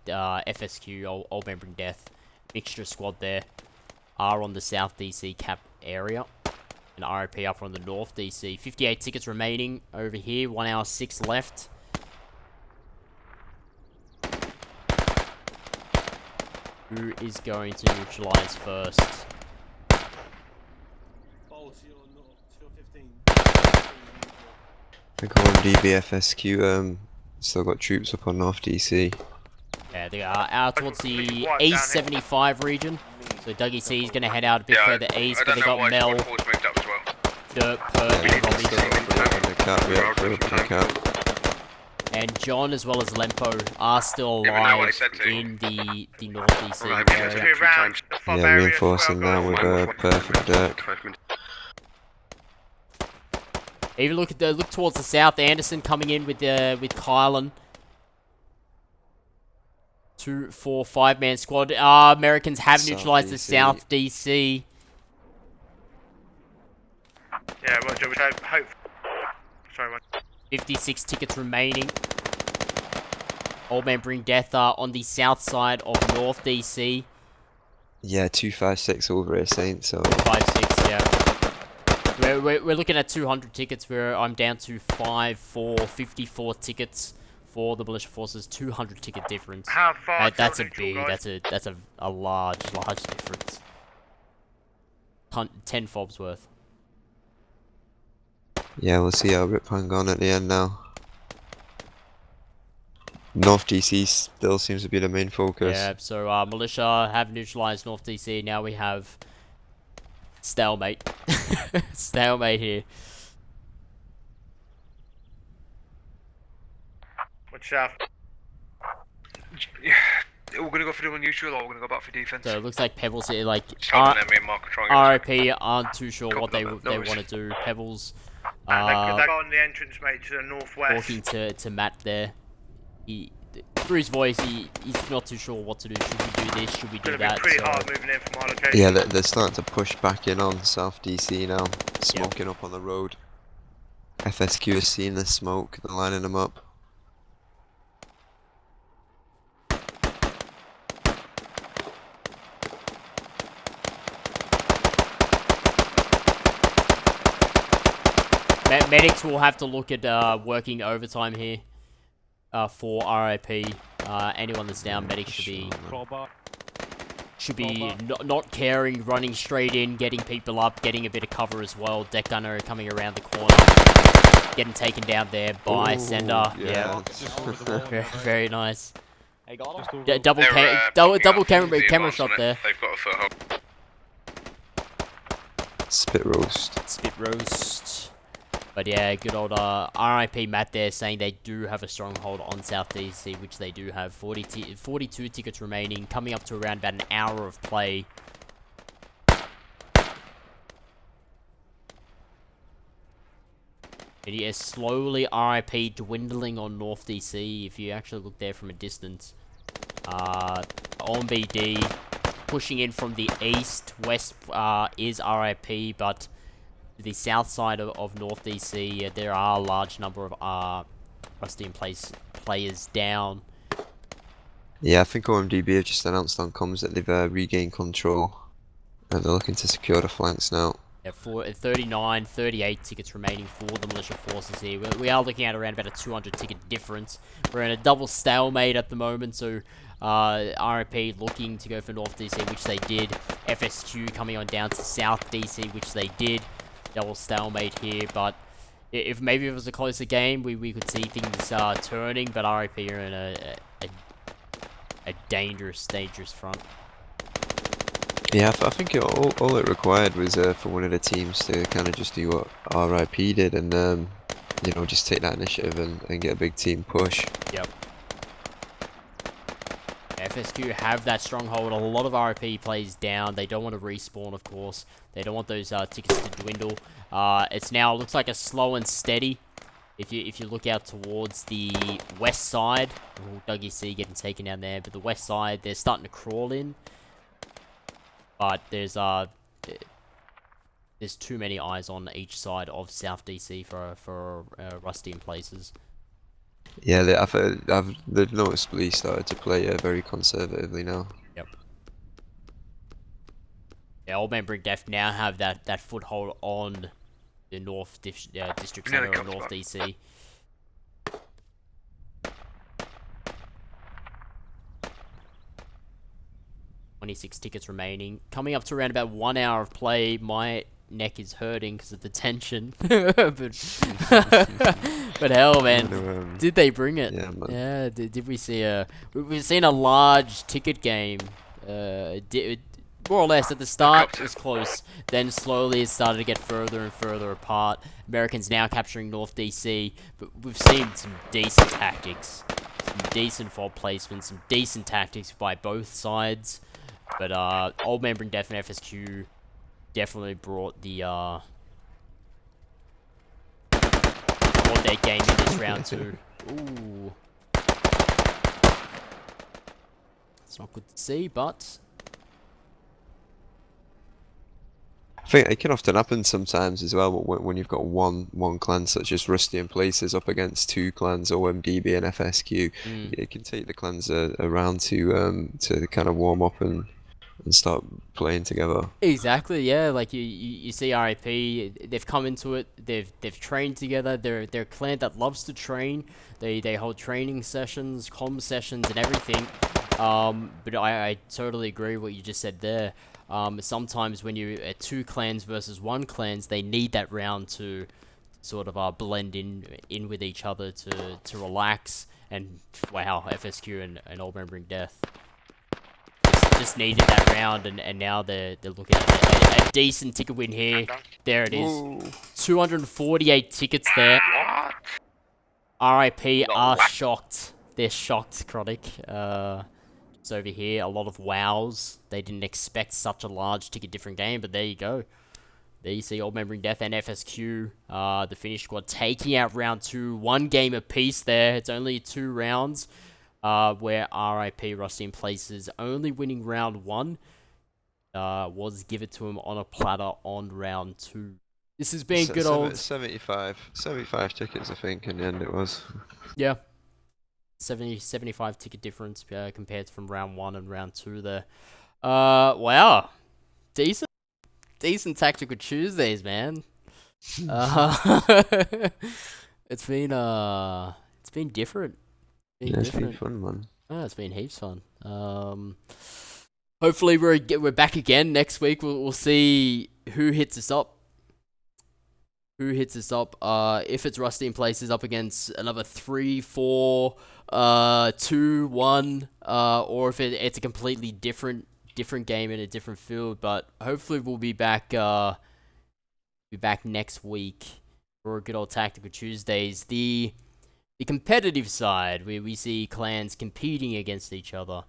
FSQ, Old Man Bring Death, mixture squad there, are on the South DC cap area. And RIP up on the North DC. 58 tickets remaining over here. 1 hour 6 left. Who is going to neutralize first? I think OMBD FSQ still got troops up on North DC. Yeah, they are out towards the East 75 region. So Dougie C is going to head out a bit further east, but they got Mel, Dirt, Perk, and John as well as Lempo are still alive in the North DC area. Yeah, reinforcing now with Perfect Dirt. Even look towards the south. Anderson coming in with Kylan. 2, 4, 5-man squad. Americans have neutralized the South DC. Yeah, Roger, we hope. Sorry, Roger. 56 tickets remaining. Old Man Bring Death on the south side of North DC. Yeah, 256 over here, Saint, so... 256, yeah. We're looking at 200 tickets where I'm down to 54 tickets for the militia forces. 200 ticket difference. How far? That's a big. That's a large difference. 10 fobs worth. Yeah, we'll see how Rip hang on at the end now. North DC still seems to be the main focus. Yeah, so militia have neutralized North DC. Now we have stalemate. Stalemate here. What's south? Yeah, we're gonna go for the neutral, or we're gonna go back for defense. So it looks like Pebbles here, like RIP aren't too sure what they want to do. Pebbles. They're on the entrance, mate, to the northwest. Talking to Matt there. Through his voice, he's not too sure what to do. Should we do this? Should we do that? Pretty hard moving in from our location. Yeah, they're starting to push back in on South DC now, smoking up on the road. FSQ is seeing the smoke, they're lining them up. Medics will have to look at working overtime here for RIP. Anyone that's down, medics should be not caring, running straight in, getting people up, getting a bit of cover as well. Deck gunner coming around the corner, getting taken down there by Sender. Yeah, very nice. Double camera shot there. They've got a foothold. Spit roast. Spit roast. But yeah, good old RIP Matt there saying they do have a stronghold on South DC, which they do have. 42 tickets remaining, coming up to around about an hour of play. And yeah, slowly RIP dwindling on North DC, if you actually look there from a distance. OMBD pushing in from the east, west is RIP, but the south side of North DC, there are a large number of Rusty in place players down. Yeah, I think OMDB have just announced on comms that they've regained control. And they're looking to secure the flanks now. Yeah, for 38 tickets remaining for the militia forces here. We are looking at around about a 200 ticket difference. We're in a double stalemate at the moment, so RIP looking to go for North DC, which they did. FSQ coming on down to South DC, which they did. Double stalemate here, but if maybe it was a closer game, we could see things turning, but RIP are in a dangerous front. Yeah, I think all it required was for one of the teams to kind of just do what RIP did and, you know, just take that initiative and get a big team push. Yep. FSQ have that stronghold. A lot of RIP plays down. They don't want to respawn, of course. They don't want those tickets to dwindle. It's now looks like a slow and steady. If you look out towards the west side, Dougie C getting taken down there, but the west side they're starting to crawl in. But there's there's too many eyes on each side of South DC for Rusty in places. Yeah, they've noticeably started to play very conservatively now. Yep. Yeah, Old Man Bring Death now have that foothold on the North District Nearly Center of comes North back. DC. $26 tickets remaining. Coming up to around about 1 hour of play. My neck is hurting because of the tension. but hell, man, did they bring it? Yeah, man. Yeah, did we see a... We've seen a large ticket game. More or less, at the start, it was close. Then slowly it started to get further and further apart. Americans now capturing North DC. But we've seen some decent tactics. Some decent fault placements. Some decent tactics by both sides. But Old Man Bring Death and FSQ definitely brought their game in this round too. Ooh. It's not good to see, but... I think it can often happen sometimes as well when you've got one clan such as Rusty in Places up against two clans, OMDB and FSQ. It can take the clans around to kind of warm up and start playing together. Exactly, yeah. Like you see RIP, they've come into it. They've trained together. They're a clan that loves to train. They hold training sessions, comm sessions, and everything. But I totally agree with what you just said there. Sometimes when you two clans versus one clans, they need that round to sort of blend in with each other to relax. And wow, FSQ and Old Man Bring Death just needed that round, and now they're looking at a decent ticket win here. There it is. Ooh. 248 tickets there. RIP are shocked. They're shocked, Chronic. It's over here, a lot of wows. They didn't expect such a large ticket different game, but there you go. There you see Old Man Bring Death and FSQ, the Finnish squad, taking out round 2. 1 game apiece there. It's only 2 rounds. Where RIP Rusty in Places only winning round 1 was given to him on a platter on round 2. This has been good old 75 tickets, I think, in the end it was. Yeah, 75 ticket difference compared from round 1 and round 2 there. Wow, decent tactical Tuesdays, man. It's been different. It's been fun, man. Oh, it's been heaps fun. Hopefully we're back again next week. We'll see who hits us up. If it's Rusty in Places up against another 3, 4, 2, 1, or if it's a completely different game in a different field. But hopefully we'll be back next week for a good old Tactical Tuesdays. The competitive side, where we see clans competing against each other.